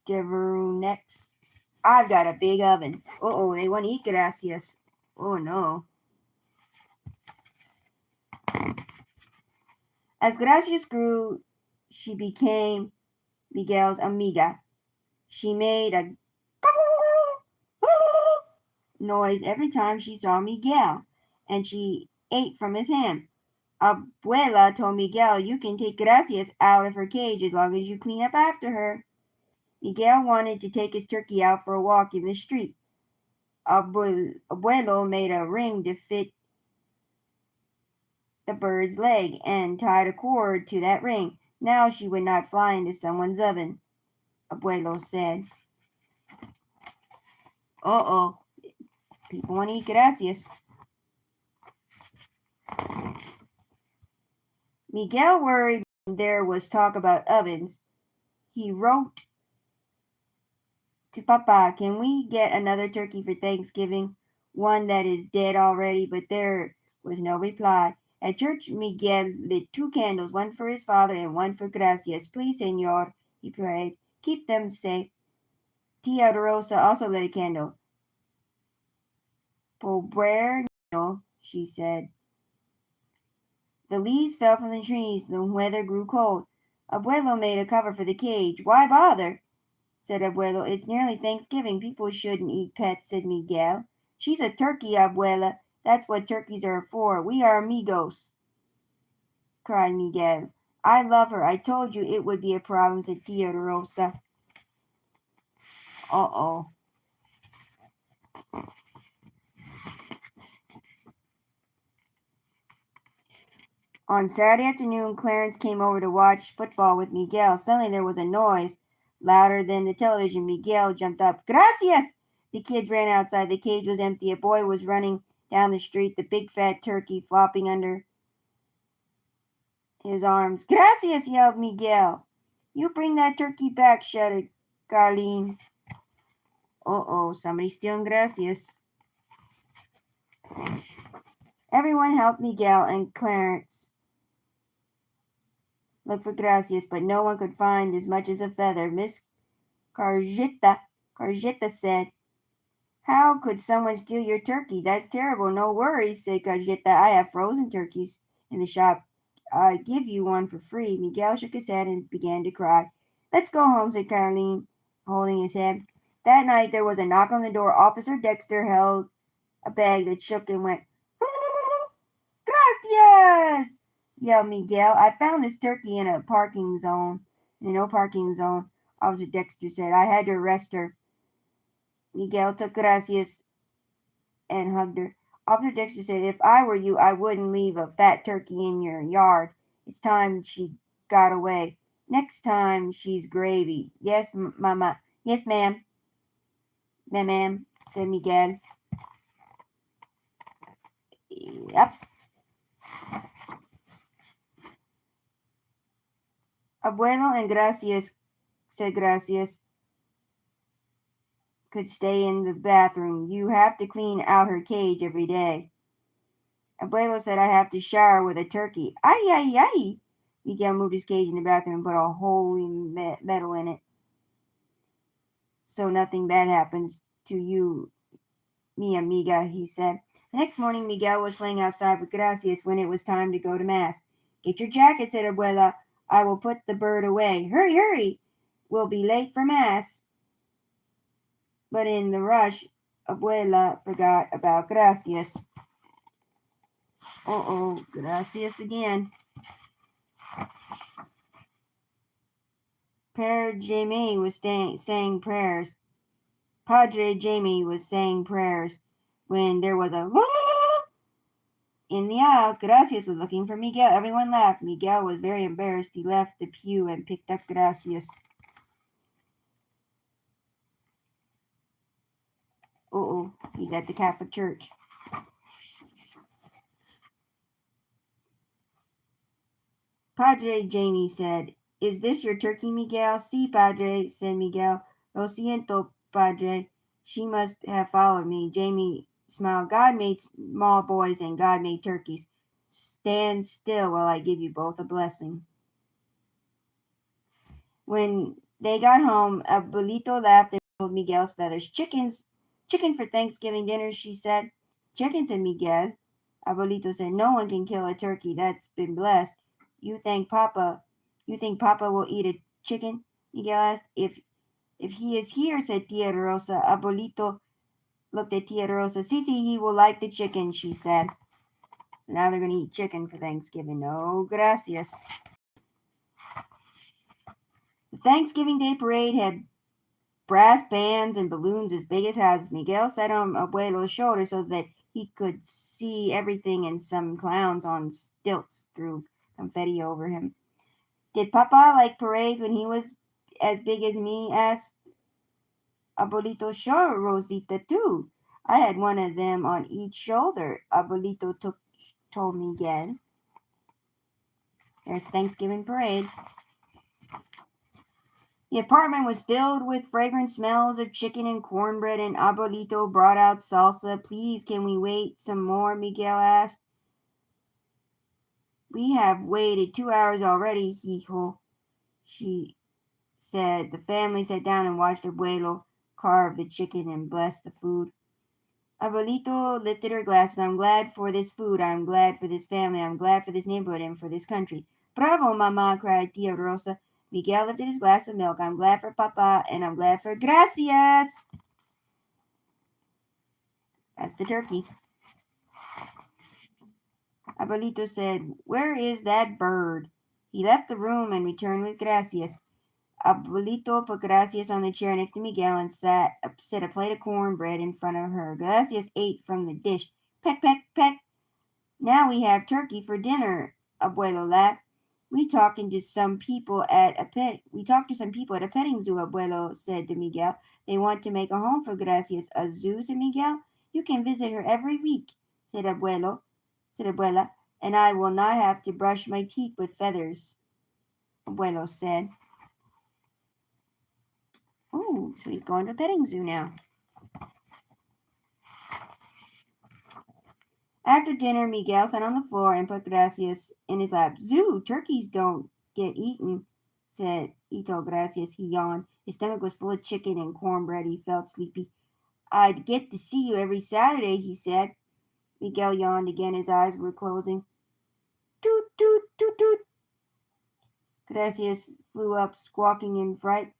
Speaker 1: Devarnux. I've got a big oven. Uh-oh, they want to eat Gracias. Oh, no. As Gracias grew, she became Miguel's amiga. She made a noise every time she saw Miguel, and she ate from his hand. Abuela told Miguel, you can take Gracias out of her cage as long as you clean up after her. Miguel wanted to take his turkey out for a walk in the street. Abuelo made a ring to fit the bird's leg and tied a cord to that ring. Now she would not fly into someone's oven, Abuelo said. Uh-oh, people want to eat Gracias. Miguel worried when there was talk about ovens. He wrote to Papa, can we get another turkey for Thanksgiving? One that is dead already, but there was no reply. At church, Miguel lit 2 candles, one for his father and one for Gracias. Please, Senor, he prayed, keep them safe. Tia Rosa also lit a candle. Pobre niño, she said. The leaves fell from the trees. The weather grew cold. Abuelo made a cover for the cage. Why bother? Said Abuelo. It's nearly Thanksgiving. People shouldn't eat pets, said Miguel. She's a turkey, Abuela. That's what turkeys are for. We are amigos, cried Miguel. I love her. I told you it would be a problem, said Tia Rosa. Uh-oh. On Saturday afternoon, Clarence came over to watch football with Miguel. Suddenly there was a noise, louder than the television. Miguel jumped up. Gracias! The kids ran outside. The cage was empty. A boy was running down the street, the big fat turkey flopping under his arms. Gracias! Yelled Miguel. You bring that turkey back, shouted Carlene. Uh-oh, somebody's stealing Gracias. Everyone helped Miguel and Clarence look for Gracias, but no one could find as much as a feather. Miss Cargetta said, how could someone steal your turkey? That's terrible. No worries, said Cargetta. I have frozen turkeys in the shop. I'd give you one for free. Miguel shook his head and began to cry. Let's go home, said Caroline, holding his head. That night there was a knock on the door. Officer Dexter held a bag that shook and went, Gracias! Yelled Miguel. I found this turkey in a no parking zone, Officer Dexter said. I had to arrest her. Miguel took Gracias and hugged her. Officer Dexter said, if I were you, I wouldn't leave a fat turkey in your yard. It's time she got away. Next time she's gravy. Yes, Mama. Yes, ma'am. Ma'am, said Miguel. Yep. Abuelo and Gracias, said Gracias, could stay in the bathroom. You have to clean out her cage every day. Abuelo said I have to shower with a turkey. Ay, ay, ay. Miguel moved his cage in the bathroom and put a holy metal in it. so nothing bad happens to you, mi amiga, he said. The next morning, Miguel was playing outside with Gracias when it was time to go to Mass. Get your jacket, said Abuela. I will put the bird away. Hurry, hurry! We'll be late for Mass. But in the rush, Abuela forgot about Gracias. Uh-oh, Gracias again. Padre Jaime was saying prayers. Padre Jaime was saying prayers when there was a in the house. Gracias was looking for Miguel. Everyone laughed. Miguel was very embarrassed. He left the pew and picked up Gracias. Uh-oh, he's at the Catholic Church. Padre Jaime said, Is this your turkey, Miguel? Sí, Padre, said Miguel. Lo siento, Padre. She must have followed me. Jaime smiled. God made small boys and God made turkeys. Stand still while I give you both a blessing. When they got home, Abuelito laughed and pulled Miguel's feathers. Chicken for Thanksgiving dinner, she said. Chicken, said Miguel. Abuelito said, No one can kill a turkey that's been blessed. You think Papa will eat a chicken? Miguel asked. If he is here, said Tia Rosa. Abuelito looked at Tia Rosa. Sí, he will like the chicken, she said. So now they're going to eat chicken for Thanksgiving. No, gracias. The Thanksgiving Day parade had brass bands and balloons as big as houses. Miguel sat on Abuelo's shoulder so that he could see everything, and some clowns on stilts threw confetti over him. Did Papa like parades when he was as big as me? Asked Abuelito. Sure, Rosita, too. I had one of them on each shoulder, Abuelito told Miguel. There's Thanksgiving parade. The apartment was filled with fragrant smells of chicken and cornbread, and Abuelito brought out salsa. Please, can we wait some more? Miguel asked. We have waited 2 hours already, hijo, she said. The family sat down and watched Abuelo carve the chicken and bless the food. Abuelito lifted her glasses. I'm glad for this food. I'm glad for this family. I'm glad for this neighborhood and for this country. Bravo, Mama, cried Tia Rosa. Miguel lifted his glass of milk. I'm glad for Papa, and I'm glad for Gracias. That's the turkey. Abuelito said, Where is that bird? He left the room and returned with Gracias. Abuelito put Gracias on the chair next to Miguel and set a plate of cornbread in front of her. Gracias ate from the dish. Peck, peck, peck. Now we have turkey for dinner, Abuelo laughed. We talked to some people at a petting zoo, Abuelo said to Miguel. They want to make a home for Gracias. A zoo, said Miguel. You can visit her every week, said Abuela, and I will not have to brush my teeth with feathers, Abuelo said. Oh, so he's going to a petting zoo now. After dinner, Miguel sat on the floor and put Gracias in his lap. Zoo, turkeys don't get eaten, said Ito Gracias. He yawned. His stomach was full of chicken and cornbread. He felt sleepy. I'd get to see you every Saturday, he said. Miguel yawned again. His eyes were closing. Toot, toot, toot, toot. Gracias flew up, squawking in fright.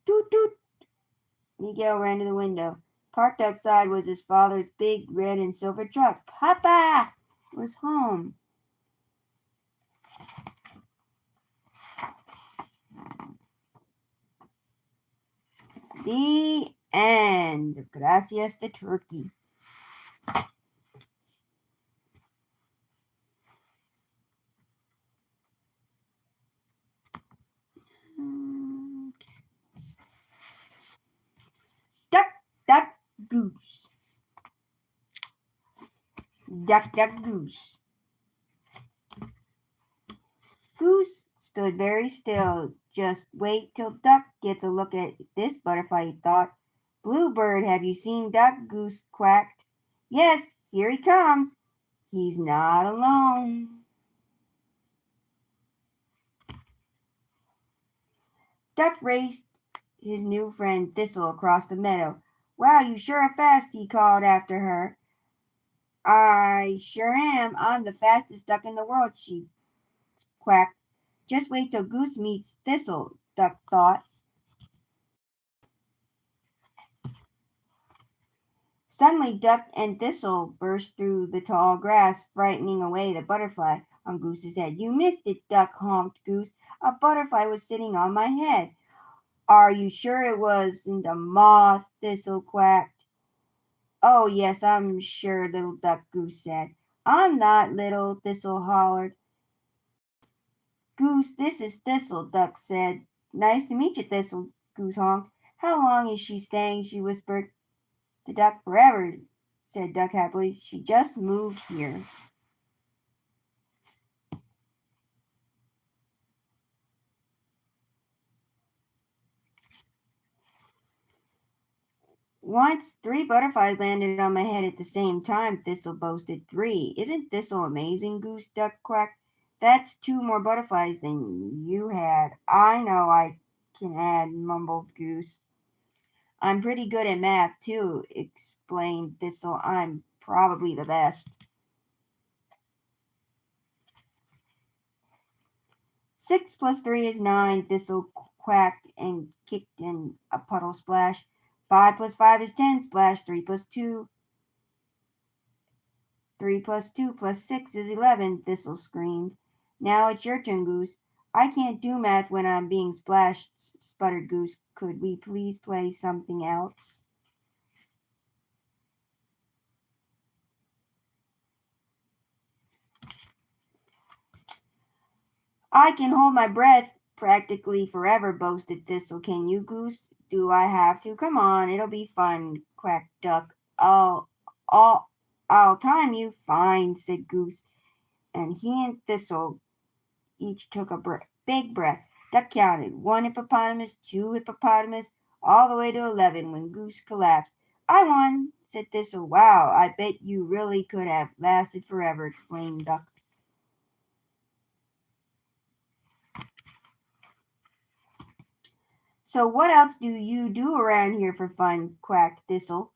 Speaker 1: Toot, toot. Miguel ran to the window. Parked outside was his father's big red and silver truck. Papa was home. The end. Gracias the turkey. Duck, duck, goose. Duck, duck, goose. Goose stood very still. Just wait till Duck gets a look at this butterfly, he thought. Bluebird, have you seen Duck? Goose quacked. Yes, here he comes. He's not alone. Duck raised his new friend Thistle across the meadow. Wow, you sure are fast, he called after her. I sure am. I'm the fastest duck in the world, she quacked. Just wait till Goose meets Thistle, Duck thought. Suddenly Duck and Thistle burst through the tall grass, frightening away the butterfly on Goose's head. You missed it, Duck, honked Goose. A butterfly was sitting on my head. Are you sure it wasn't a moth? Thistle quacked. Oh, yes, I'm sure, little Duck, Goose said. I'm not little, Thistle hollered. Goose, this is Thistle, Duck said. Nice to meet you, Thistle, Goose honked. How long is she staying? She whispered. The duck forever, said Duck happily. She just moved here. Once 3 butterflies landed on my head at the same time, Thistle boasted. 3. Isn't Thistle amazing? Goose Duck quacked. That's 2 more butterflies than you had. I know I can add, mumbled Goose. I'm pretty good at math, too, explained Thistle. I'm probably the best. 6 plus 3 is 9, Thistle quacked and kicked in a puddle splash. 5 plus 5 is 10, splash. 3 plus 2 plus 6 is 11, Thistle screamed. Now it's your turn, Goose. I can't do math when I'm being splashed, sputtered Goose. Could we please play something else? I can hold my breath practically forever, boasted Thistle. Can you, Goose? Do I have to? Come on, it'll be fun, quacked Duck. I'll, I'll time you. Fine, said Goose, and he and Thistle each took a big breath. Duck counted 1 hippopotamus, 2 hippopotamus, all the way to 11 when Goose collapsed. I won, said Thistle. Wow, I bet you really could have lasted forever, exclaimed Duck. So what else do you do around here for fun? Quacked Thistle.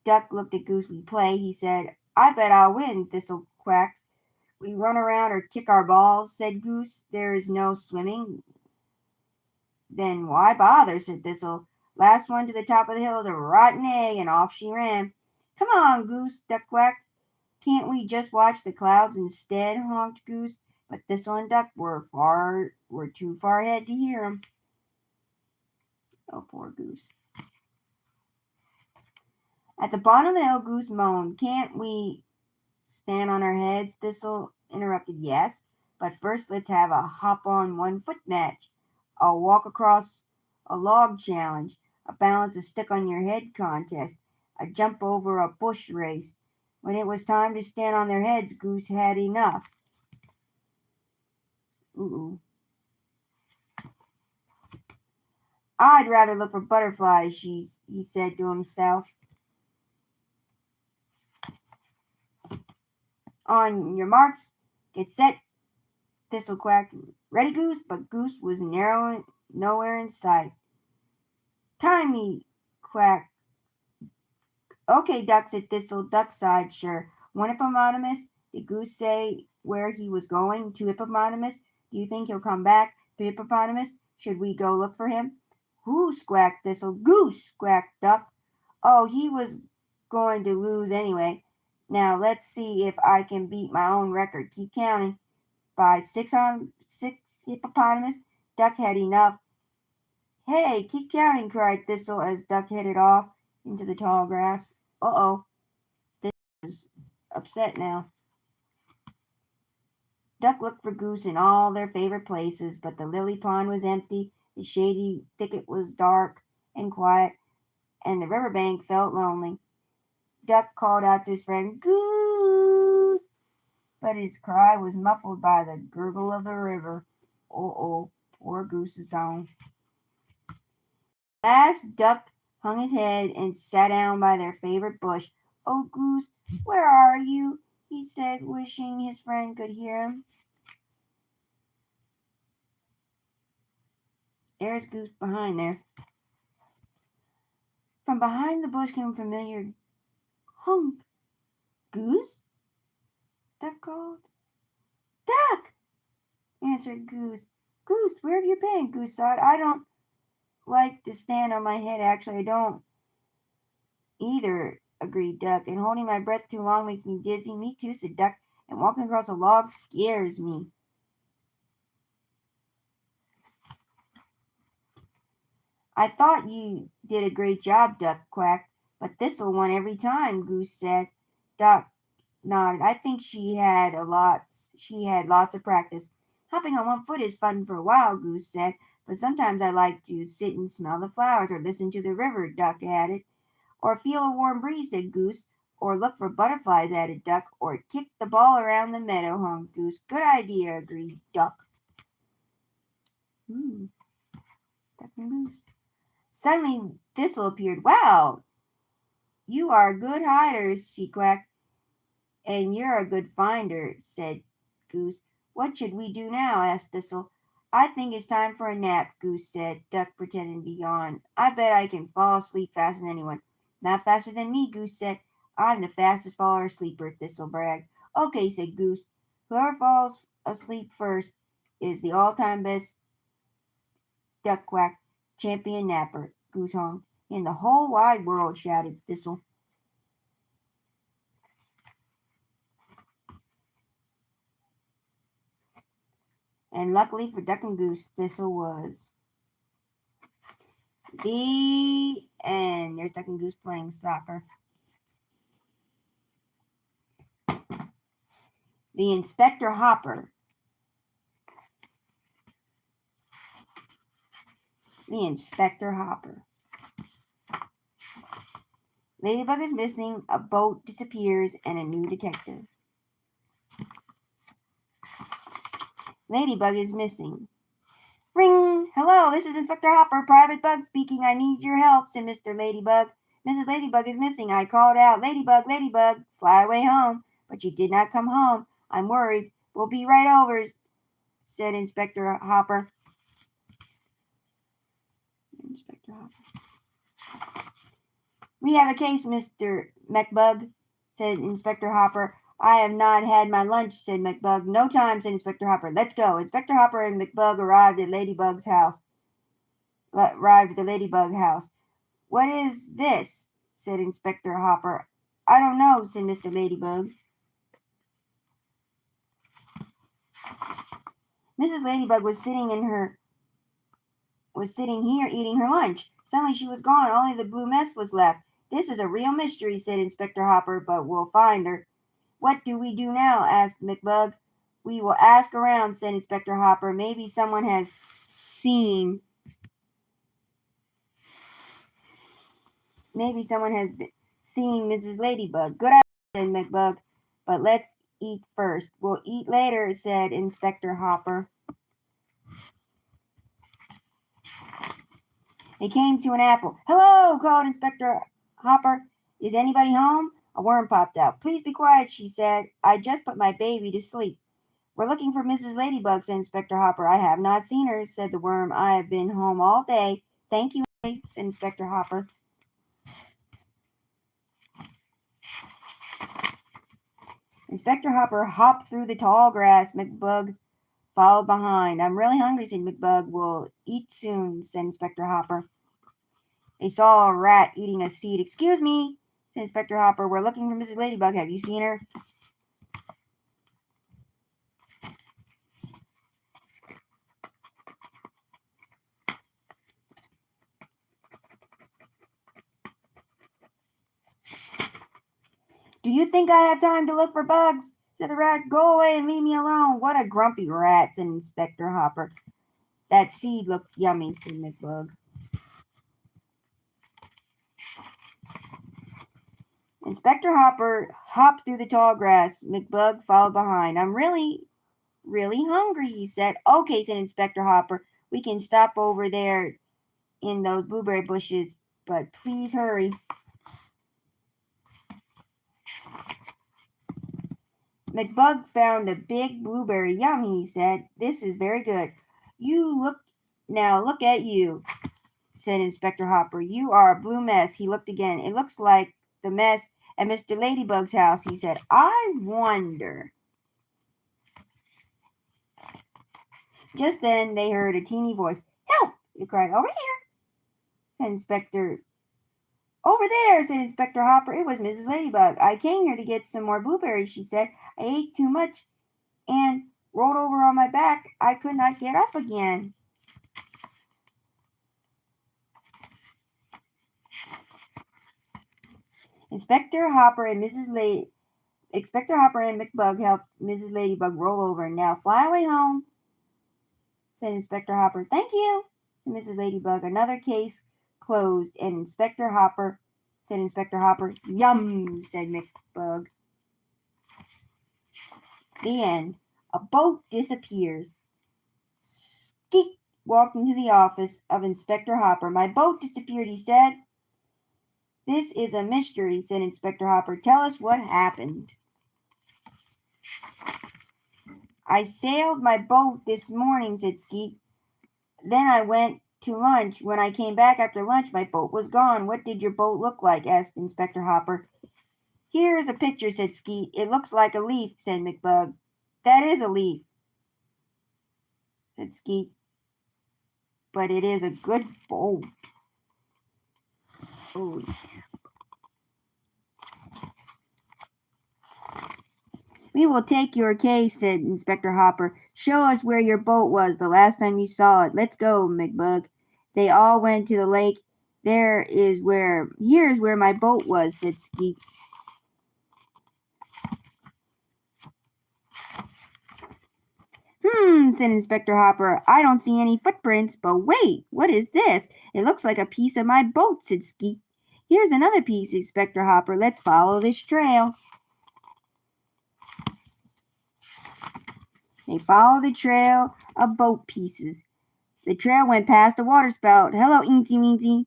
Speaker 1: Duck looked at Goose. We play, he said. I bet I'll win, Thistle quacked. We run around or kick our balls, said Goose. There is no swimming. Then why bother, said Thistle. Last one to the top of the hill is a rotten egg, and off she ran. Come on, Goose, Duck quacked. Can't we just watch the clouds instead? Honked Goose. But Thistle and Duck were too far ahead to hear him. Oh, poor Goose. At the bottom of the hill, Goose moaned. Can't we stand on our heads? Thistle interrupted. Yes, but first let's have a hop on 1 foot match, a walk across a log challenge, a balance a stick on your head contest, a jump over a bush race. When it was time to stand on their heads, Goose had enough. Ooh. I'd rather look for butterflies, he said to himself. On your marks, get set, Thistle quacked. Ready, Goose? But Goose was nowhere in sight. Time me, quacked. Okay, Duck, said Thistle. Duck sighed, sure. 1 hippopotamus? Did Goose say where he was going? 2 hippopotamus? Do you think he'll come back? 3 hippopotamus? Should we go look for him? Who? Squawked Thistle. Goose, squawked Duck. Oh, he was going to lose anyway. Now let's see if I can beat my own record. Keep counting. By 6 hippopotamus, Duck had enough. Hey, keep counting, cried Thistle as Duck headed off into the tall grass. Uh-oh, Thistle is upset now. Duck looked for Goose in all their favorite places, but the lily pond was empty, the shady thicket was dark and quiet, and the river bank felt lonely. Duck called out to his friend, Goose! But his cry was muffled by the gurgle of the river. Oh, poor Goose is gone. Last Duck hung his head and sat down by their favorite bush. Oh, Goose, where are you? He said, wishing his friend could hear him. There's Goose behind there. From behind the bush came a familiar honk. Goose? Duck called. Duck! Answered Goose. Goose, where have you been? Goose sighed. I don't like to stand on my head. Actually, I don't either, agreed Duck. And holding my breath too long makes me dizzy. Me too, said Duck. And walking across a log scares me. I thought you did a great job, Duck quacked. But this'll won every time, Goose said. Duck nodded. I think she had lots of practice. Hopping on one foot is fun for a while, Goose said, but sometimes I like to sit and smell the flowers or listen to the river, Duck added. Or feel a warm breeze, said Goose. Or look for butterflies, added Duck. Or kick the ball around the meadow, hummed Goose. Good idea, agreed Duck. Duck and Goose. Suddenly Thistle appeared. Wow, you are good hiders, she quacked. And you're a good finder, said Goose. What should we do now? Asked Thistle. I think it's time for a nap, Goose said. Duck pretended to yawn. I bet I can fall asleep faster than anyone. Not faster than me, Goose said. I'm the fastest faller sleeper, Thistle bragged. Okay, said Goose. Whoever falls asleep first is the all-time best duck quack champion napper, Goose honked. In the whole wide world, shouted Thistle. And luckily for Duck and Goose, Thistle was. The end. There's Duck and Goose playing soccer. The Inspector Hopper. The Inspector Hopper. Ladybug is missing, a boat disappears, and a new detective. Ladybug is missing. Ring! Hello, this is Inspector Hopper, Private Bug speaking. I need your help, said Mr. Ladybug. Mrs. Ladybug is missing. I called out, Ladybug, Ladybug, fly away home. But you did not come home. I'm worried. We'll be right over, said Inspector Hopper. Inspector Hopper. We have a case, Mr. McBug, said Inspector Hopper. I have not had my lunch, said McBug. No time, said Inspector Hopper. Let's go. Inspector Hopper and McBug arrived at the Ladybug house. What is this? Said Inspector Hopper. I don't know, said Mr. Ladybug. Mrs. Ladybug was sitting here eating her lunch. Suddenly she was gone. Only the blue mess was left. This is a real mystery, said Inspector Hopper, but we'll find her. What do we do now? Asked McBug. We will ask around, said Inspector Hopper. Maybe someone has seen Mrs. Ladybug. Good idea, said McBug. But let's eat first. We'll eat later, said Inspector Hopper. They came to an apple. Hello, called Inspector Hopper. Is anybody home? A worm popped out. Please be quiet, she said. I just put my baby to sleep. We're looking for Mrs. Ladybug, said Inspector Hopper. I have not seen her, said the worm. I have been home all day. Thank you, said Inspector Hopper. Inspector Hopper hopped through the tall grass. McBug followed behind. I'm really hungry, said McBug. We'll eat soon, said Inspector Hopper. They saw a rat eating a seed. Excuse me, said Inspector Hopper. We're looking for Mrs. Ladybug. Have you seen her? Do you think I have time to look for bugs? Said the rat. Go away and leave me alone. What a grumpy rat, said Inspector Hopper. That seed looked yummy, said McBug. Inspector Hopper hopped through the tall grass. McBug followed behind. I'm really hungry, he said. Okay, said Inspector Hopper. We can stop over there in those blueberry bushes, but please hurry. McBug found a big blueberry. Yum, he said. This is very good. Look at you, said Inspector Hopper. "You are a blue mess." He looked again. "It looks like the mess at Mr. Ladybug's house," he said. "I wonder." Just then they heard a teeny voice. "Help!" it cried. "Over here!" said Inspector. "Over there!" said Inspector Hopper. It was Mrs. Ladybug. "I came here to get some more blueberries," she said. "I ate too much and rolled over on my back. I could not get up again." Inspector Hopper and McBug helped Mrs. Ladybug roll over. "Now fly away home," said Inspector Hopper. "Thank you," said Mrs. Ladybug. "Another case closed." And Inspector Hopper said Inspector Hopper. "Yum," said McBug. The end. A boat disappears. Skeet walked into the office of Inspector Hopper. "My boat disappeared," he said. "This is a mystery," said Inspector Hopper. "Tell us what happened." "I sailed my boat this morning," said Skeet. "Then I went to lunch. When I came back after lunch, my boat was gone." "What did your boat look like?" asked Inspector Hopper. "Here is a picture," said Skeet. "It looks like a leaf," said McBug. "That is a leaf," said Skeet. "But it is a good boat." Oh. "We will take your case," said Inspector Hopper. "Show us where your boat was the last time you saw it." "Let's go, McBug." They all went to the lake. Here is where my boat was," said Skeet. Said Inspector Hopper. "I don't see any footprints. But wait, what is this? It looks like a piece of my boat," said Skeet. "Here's another piece, Inspector Hopper. Let's follow this trail." They followed the trail of boat pieces. The trail went past a water spout. "Hello, Eensy Weensy,"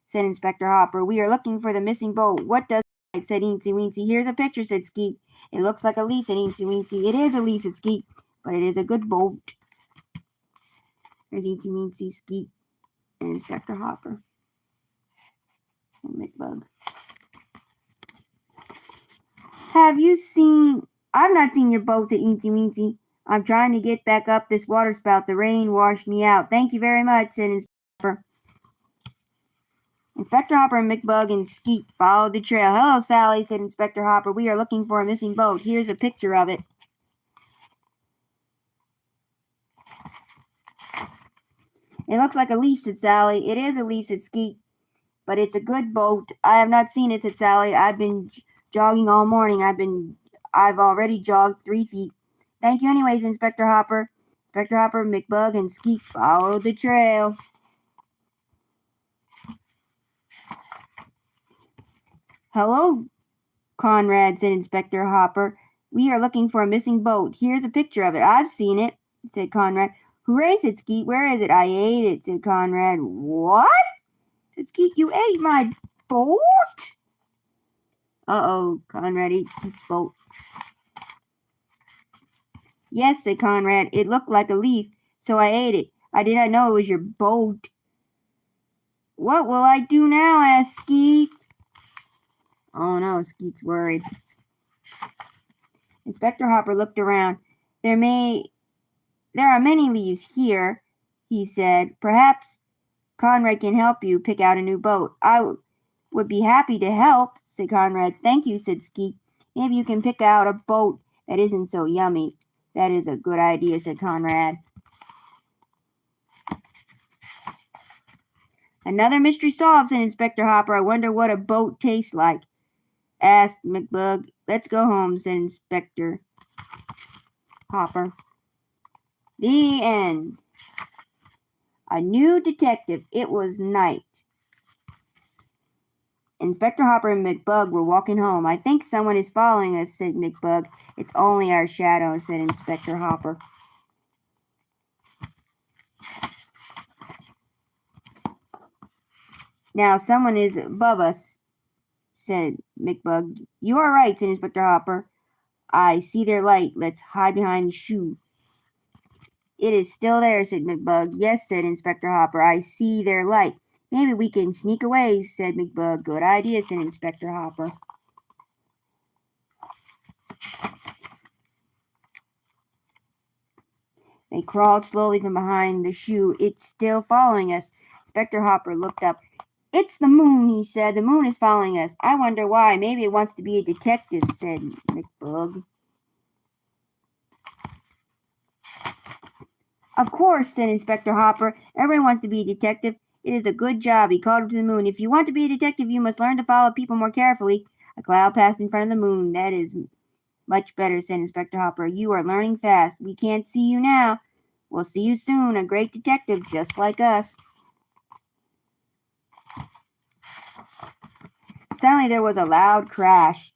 Speaker 1: said Inspector Hopper. "We are looking for the missing boat." "What does it look like?" said Eensy Weensy. "Here's a picture," said Skeet. "It looks like a leaf," said Eensy Weensy. "It is a leaf," said Skeet, "but it is a good boat." There's Eensy Weensy, Skeet, and Inspector Hopper and McBug. "I've not seen your boat," said Eensy Weensy. "I'm trying to get back up this water spout. The rain washed me out." "Thank you very much," said Inspector Hopper. Inspector Hopper and McBug and Skeet followed the trail. "Hello, Sally," said Inspector Hopper. "We are looking for a missing boat. Here's a picture of it." "It looks like a leaf," said Sally. "It is a leaf," said Skeet, "but it's a good boat." "I have not seen it," said Sally. "I've been jogging all morning. I've already jogged 3 feet." "Thank you anyways, Inspector Hopper." Inspector Hopper, McBug, and Skeet followed the trail. "Hello, Conrad," said Inspector Hopper. "We are looking for a missing boat. Here's a picture of it." "I've seen it," said Conrad. "Hooray," said Skeet. "Where is it?" "I ate it," said Conrad. "What?" said Skeet. "You ate my boat?" "Uh-oh," Conrad ate Skeet's boat. "Yes," said Conrad. "It looked like a leaf, so I ate it. I did not know it was your boat." "What will I do now?" asked Skeet. Oh no, Skeet's worried. Inspector Hopper looked around. There are many leaves here," he said. "Perhaps Conrad can help you pick out a new boat." "I would be happy to help," said Conrad. "Thank you," said Skeet. "Maybe you can pick out a boat that isn't so yummy." "That is a good idea," said Conrad. "Another mystery solved," said Inspector Hopper. "I wonder what a boat tastes like," asked McBug. "Let's go home," said Inspector Hopper. The end. A new detective. It was night. Inspector Hopper and McBug were walking home. "I think someone is following us," said McBug. "It's only our shadow," said Inspector Hopper. "Now someone is above us," said McBug. "You are right," said Inspector Hopper. "I see their light. Let's hide behind the shoe." It is still there, said McBug. Yes, said Inspector Hopper. I see their light. Maybe we can sneak away, said McBug. Good idea, said Inspector Hopper. They crawled slowly from behind the shoe. It's still following us. Inspector Hopper looked up. It's the moon, he said. The moon is following us. I wonder why. Maybe it wants to be a detective, said McBug. Of course, said Inspector Hopper. Everyone wants to be a detective. It is a good job. He called up to the moon. If you want to be a detective, you must learn to follow people more carefully. A cloud passed in front of the moon. That is much better, said Inspector Hopper. You are learning fast. We can't see you now. We'll see you soon. A great detective just like us. Suddenly there was a loud crash.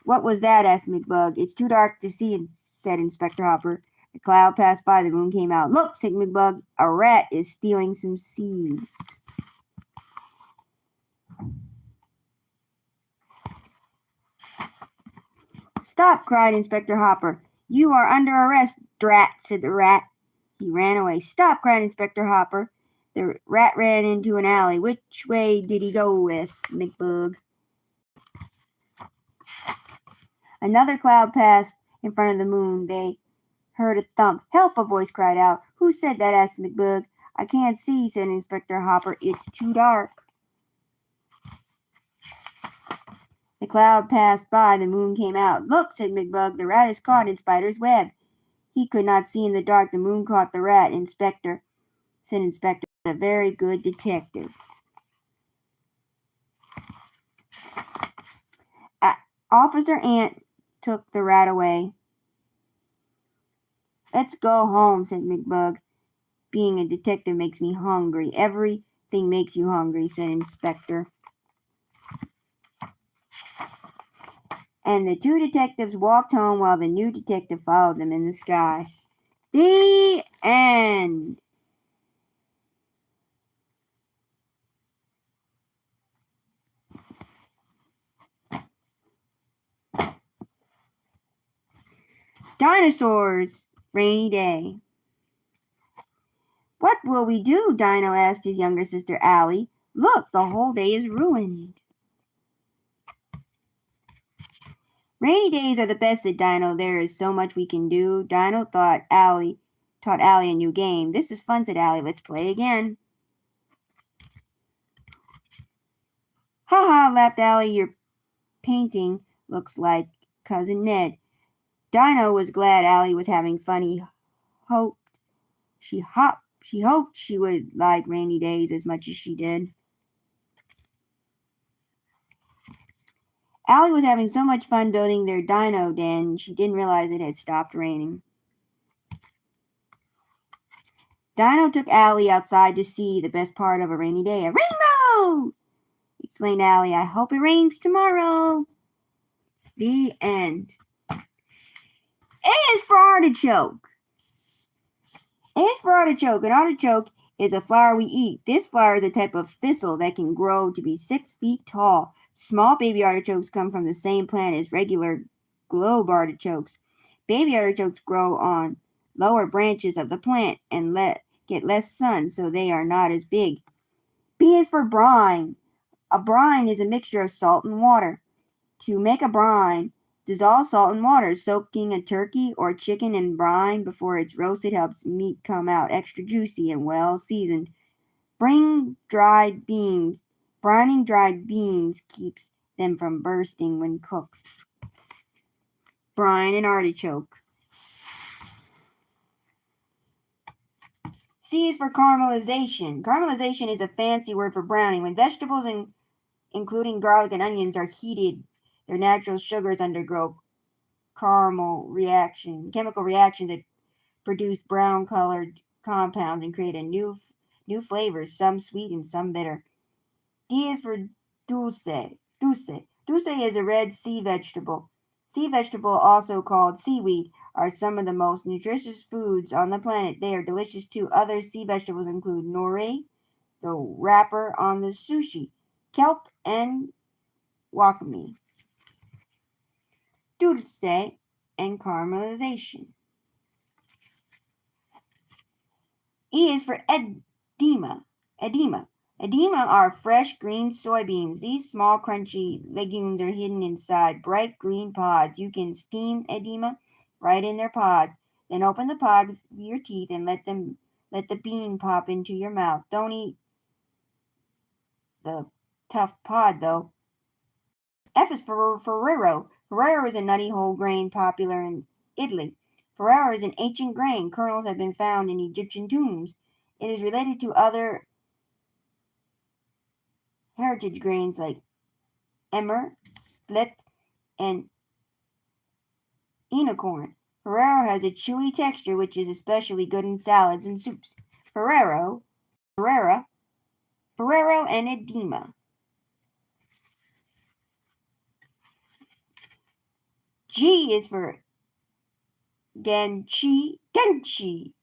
Speaker 1: What was that? Asked McBug. It's too dark to see, said Inspector Hopper. The cloud passed by. The moon came out. Look, said McBug. A rat is stealing some seeds. Stop, cried Inspector Hopper. You are under arrest, drat, said the rat. He ran away. Stop, cried Inspector Hopper. The rat ran into an alley. Which way did he go? Asked McBug. Another cloud passed in front of the moon. They heard a thump. Help, a voice cried out. Who said that? Asked McBug. I can't see, said Inspector Hopper. It's too dark. The cloud passed by. The moon came out. Look, said McBug. The rat is caught in Spider's web. He could not see in the dark. The moon caught the rat. Inspector, said Inspector, a very good detective. Officer Ant took the rat away. Let's go home, said McBug. Being a detective makes me hungry. Everything makes you hungry, said Inspector. And the two detectives walked home while the new detective followed them in the sky. The end. Dinosaurs. Rainy day. What will we do? Dino asked his younger sister Allie. Look, the whole day is ruined. Rainy days are the best, said Dino. There is so much we can do. Dino taught Allie a new game. This is fun, said Allie. Let's play again. Ha ha, laughed Allie. Your painting looks like Cousin Ned. Dino was glad Allie was having fun. She hoped she would like rainy days as much as she did. Allie was having so much fun building their dino den, she didn't realize it had stopped raining. Dino took Allie outside to see the best part of a rainy day. A rainbow! Explained Allie. I hope it rains tomorrow. The end. A is for artichoke. A is for artichoke. An artichoke is a flower we eat. This flower is a type of thistle that can grow to be 6 feet tall. Small baby artichokes come from the same plant as regular globe artichokes. Baby artichokes grow on lower branches of the plant and get less sun, so they are not as big. B is for brine. A brine is a mixture of salt and water. To make a brine, dissolve salt in water. Soaking a turkey or chicken in brine before it's roasted helps meat come out extra juicy and well seasoned. Brining dried beans keeps them from bursting when cooked. Brine and artichoke. C is for caramelization. Caramelization is a fancy word for browning. When vegetables including garlic and onions are heated, their natural sugars undergo chemical reactions that produce brown colored compounds and create a new flavors, some sweet and some bitter. D is for dulce. Dulce is a red sea vegetable. Sea vegetable, also called seaweed, are some of the most nutritious foods on the planet. They are delicious too. Other sea vegetables include nori, the wrapper on the sushi, kelp, and wakame. Dulce and caramelization. E is for edema. Edema. Edema are fresh green soybeans. These small crunchy legumes are hidden inside bright green pods. You can steam edema right in their pods. Then open the pod with your teeth and let the bean pop into your mouth. Don't eat the tough pod though. F is for Ferrero. Ferrero is a nutty whole grain popular in Italy. Ferrero is an ancient grain. Kernels have been found in Egyptian tombs. It is related to other heritage grains like emmer, split, and enocorn. Ferrero has a chewy texture which is especially good in salads and soups. Ferrero, Ferrera, Ferrero and edema. G is for Genchi. Genchi.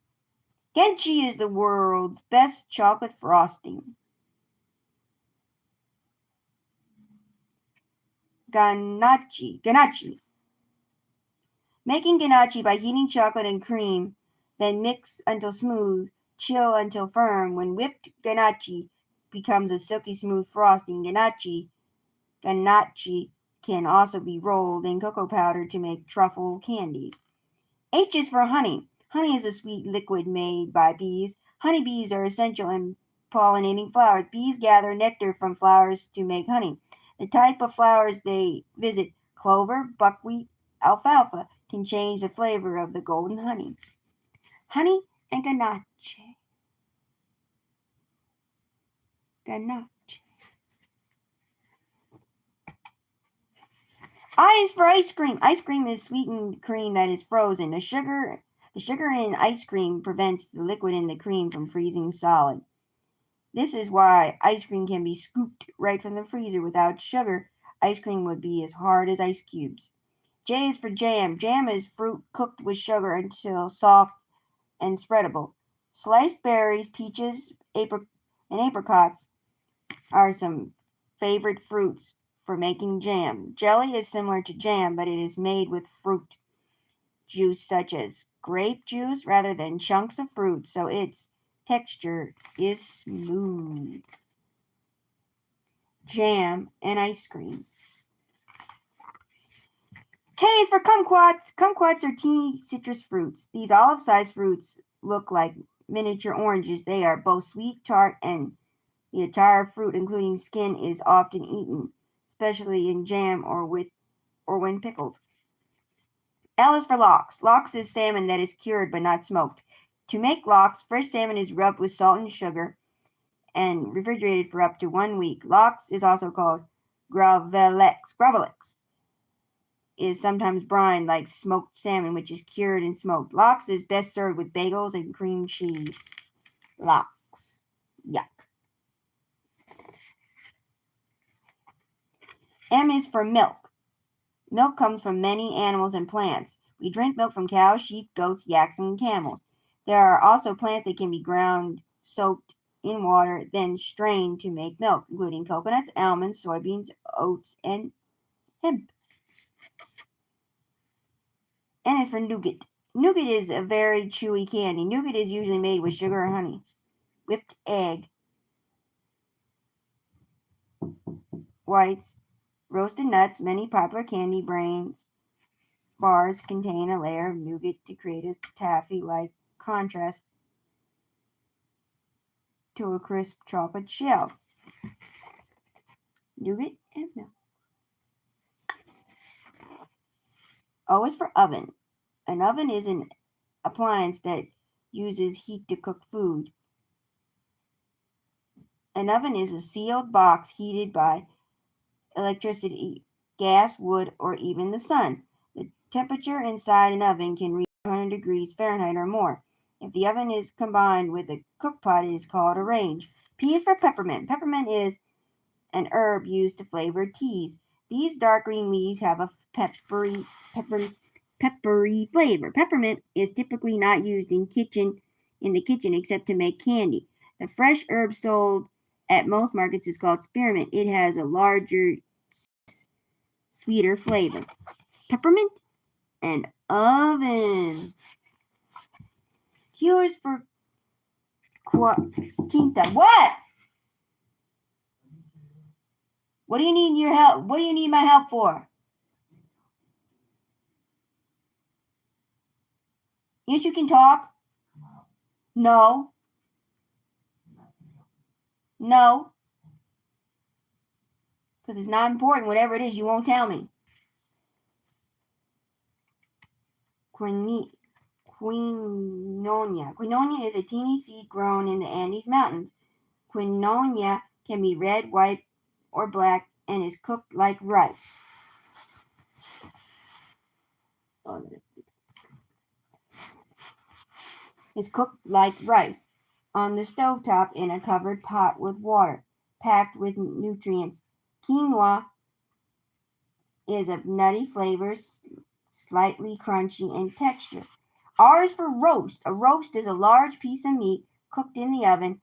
Speaker 1: Genchi is the world's best chocolate frosting. Ganache. Ganache. Making ganache by heating chocolate and cream, then mix until smooth, chill until firm. When whipped ganache becomes a silky smooth frosting, ganache can also be rolled in cocoa powder to make truffle candies. H is for honey. Honey is a sweet liquid made by bees. Honeybees are essential in pollinating flowers. Bees gather nectar from flowers to make honey. The type of flowers they visit, clover, buckwheat, alfalfa, can change the flavor of the golden honey. Honey and ganache. Ganache. I is for ice cream. Ice cream is sweetened cream that is frozen. The sugar in ice cream prevents the liquid in the cream from freezing solid. This is why ice cream can be scooped right from the freezer. Without sugar, ice cream would be as hard as ice cubes. J is for jam. Jam is fruit cooked with sugar until soft and spreadable. Sliced berries, peaches, and apricots are some favorite fruits for making jam. Jelly is similar to jam, but it is made with fruit juice such as grape juice rather than chunks of fruit, so its texture is smooth. Jam and ice cream. K is for kumquats. Kumquats are teeny citrus fruits. These olive-sized fruits look like miniature oranges. They are both sweet, tart, and the entire fruit, including skin, is often eaten, especially in jam or when pickled. L is for lox. Lox is salmon that is cured but not smoked. To make lox, fresh salmon is rubbed with salt and sugar and refrigerated for up to 1 week. Lox is also called gravlax. Gravlax is sometimes brined like smoked salmon, which is cured and smoked. Lox is best served with bagels and cream cheese. Lox. Yuck. M is for milk. Milk comes from many animals and plants. We drink milk from cows, sheep, goats, yaks, and camels. There are also plants that can be ground, soaked in water, then strained to make milk, including coconuts, almonds, soybeans, oats, and hemp. N is for nougat. Nougat is a very chewy candy. Nougat is usually made with sugar or honey. Whipped egg, whites, roasted nuts. Many popular candy bars contain a layer of nougat to create a taffy-like contrast to a crisp chocolate shell. Nougat and milk. O is for oven. An oven is an appliance that uses heat to cook food. An oven is a sealed box heated by electricity, gas, wood, or even the sun. The temperature inside an oven can reach 500 degrees Fahrenheit or more. If the oven is combined with a cook pot, it is called a range. P is for peppermint. Peppermint is an herb used to flavor teas. These dark green leaves have a peppery flavor. Peppermint is typically not used in the kitchen except to make candy. The fresh herb sold at most markets is called spearmint. It has a larger, sweeter flavor. Peppermint and oven. Q is for Quinta. What? What do you need your help? What do you need my help for? Yes, you can talk. No. No. Because it's not important. Whatever it is, you won't tell me. Quinonia. Quinonia is a teeny seed grown in the Andes Mountains. Quinonia can be red, white, or black and is cooked like rice. Is cooked like rice on the stovetop in a covered pot with water, packed with nutrients. Quinoa is of nutty flavors, slightly crunchy in texture. R is for roast. A roast is a large piece of meat cooked in the oven.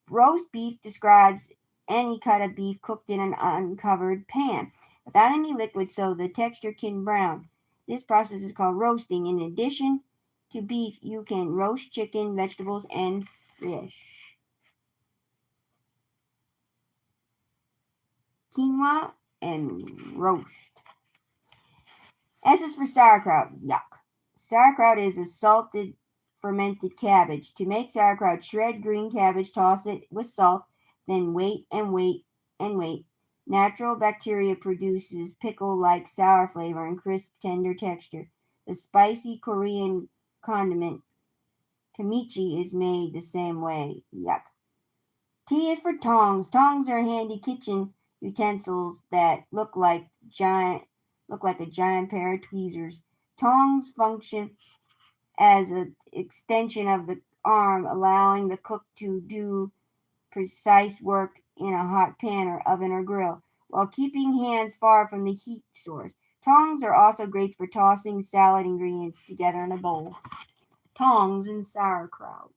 Speaker 1: Roast beef describes any cut of beef cooked in an uncovered pan without any liquid so the texture can brown. This process is called roasting. In addition to beef, you can roast chicken, vegetables, and fish. Quinoa and roast. S is for sauerkraut. Yuck. Sauerkraut is a salted fermented cabbage. To make sauerkraut, shred green cabbage, toss it with salt, then wait and wait and wait. Natural bacteria produces pickle-like sour flavor and crisp, tender texture. The spicy Korean condiment kimchi is made the same way. Yuck. T is for tongs. Tongs are handy kitchen utensils that look like a giant pair of tweezers. Tongs function as an extension of the arm, allowing the cook to do precise work in a hot pan or oven or grill, while keeping hands far from the heat source. Tongs are also great for tossing salad ingredients together in a bowl. Tongs and sauerkraut.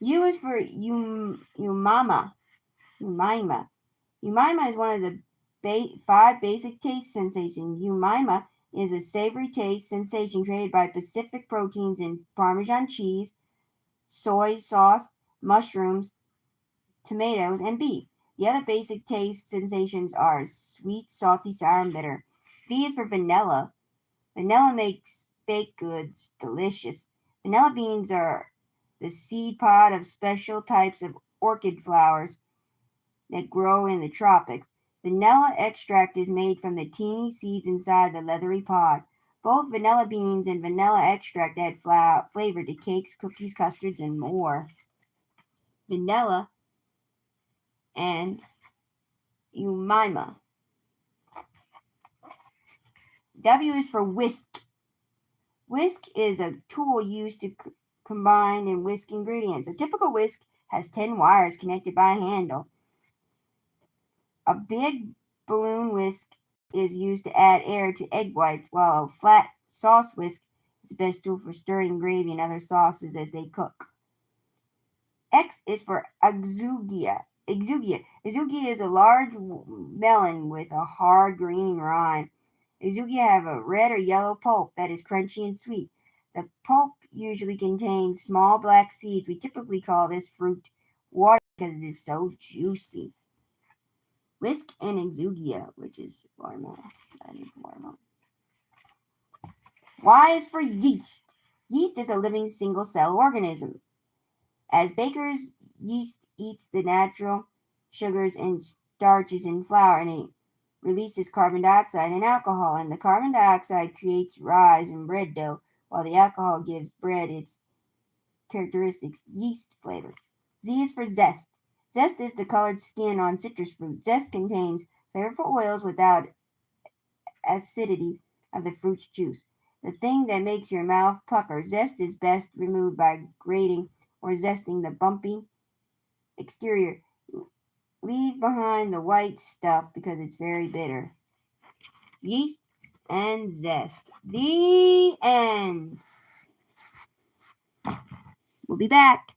Speaker 1: U is for umama. Umima. Umima is one of the 5 basic taste sensations. Umima is a savory taste sensation created by specific proteins in Parmesan cheese, soy sauce, mushrooms, tomatoes, and beef. The other basic taste sensations are sweet, salty, sour, and bitter. V is for vanilla. Vanilla makes baked goods delicious. Vanilla beans are the seed pod of special types of orchid flowers that grow in the tropics. Vanilla extract is made from the teeny seeds inside the leathery pod. Both vanilla beans and vanilla extract add flavor to cakes, cookies, custards, and more. Vanilla and umima. W is for whisk. Whisk is a tool used to combine and whisk ingredients. A typical whisk has 10 wires connected by a handle. A big balloon whisk is used to add air to egg whites, while a flat sauce whisk is the best tool for stirring gravy and other sauces as they cook. X is for exugia. Exugia is a large melon with a hard green rind. Exugia have a red or yellow pulp that is crunchy and sweet. The pulp usually contains small black seeds. We typically call this fruit water because it is so juicy. Whisk and exugia, which is watermelon. That is watermelon. Y is for yeast. Yeast is a living single-cell organism. As bakers, yeast eats the natural sugars and starches in flour, and it releases carbon dioxide and alcohol. And the carbon dioxide creates rise in bread dough, while the alcohol gives bread its characteristic yeast flavor. Z is for zest. Zest is the colored skin on citrus fruit. Zest contains flavorful oils without acidity of the fruit's juice. The thing that makes your mouth pucker. Zest is best removed by grating or zesting the bumpy exterior. Leave behind the white stuff because it's very bitter. Yeast and zest. The end. We'll be back.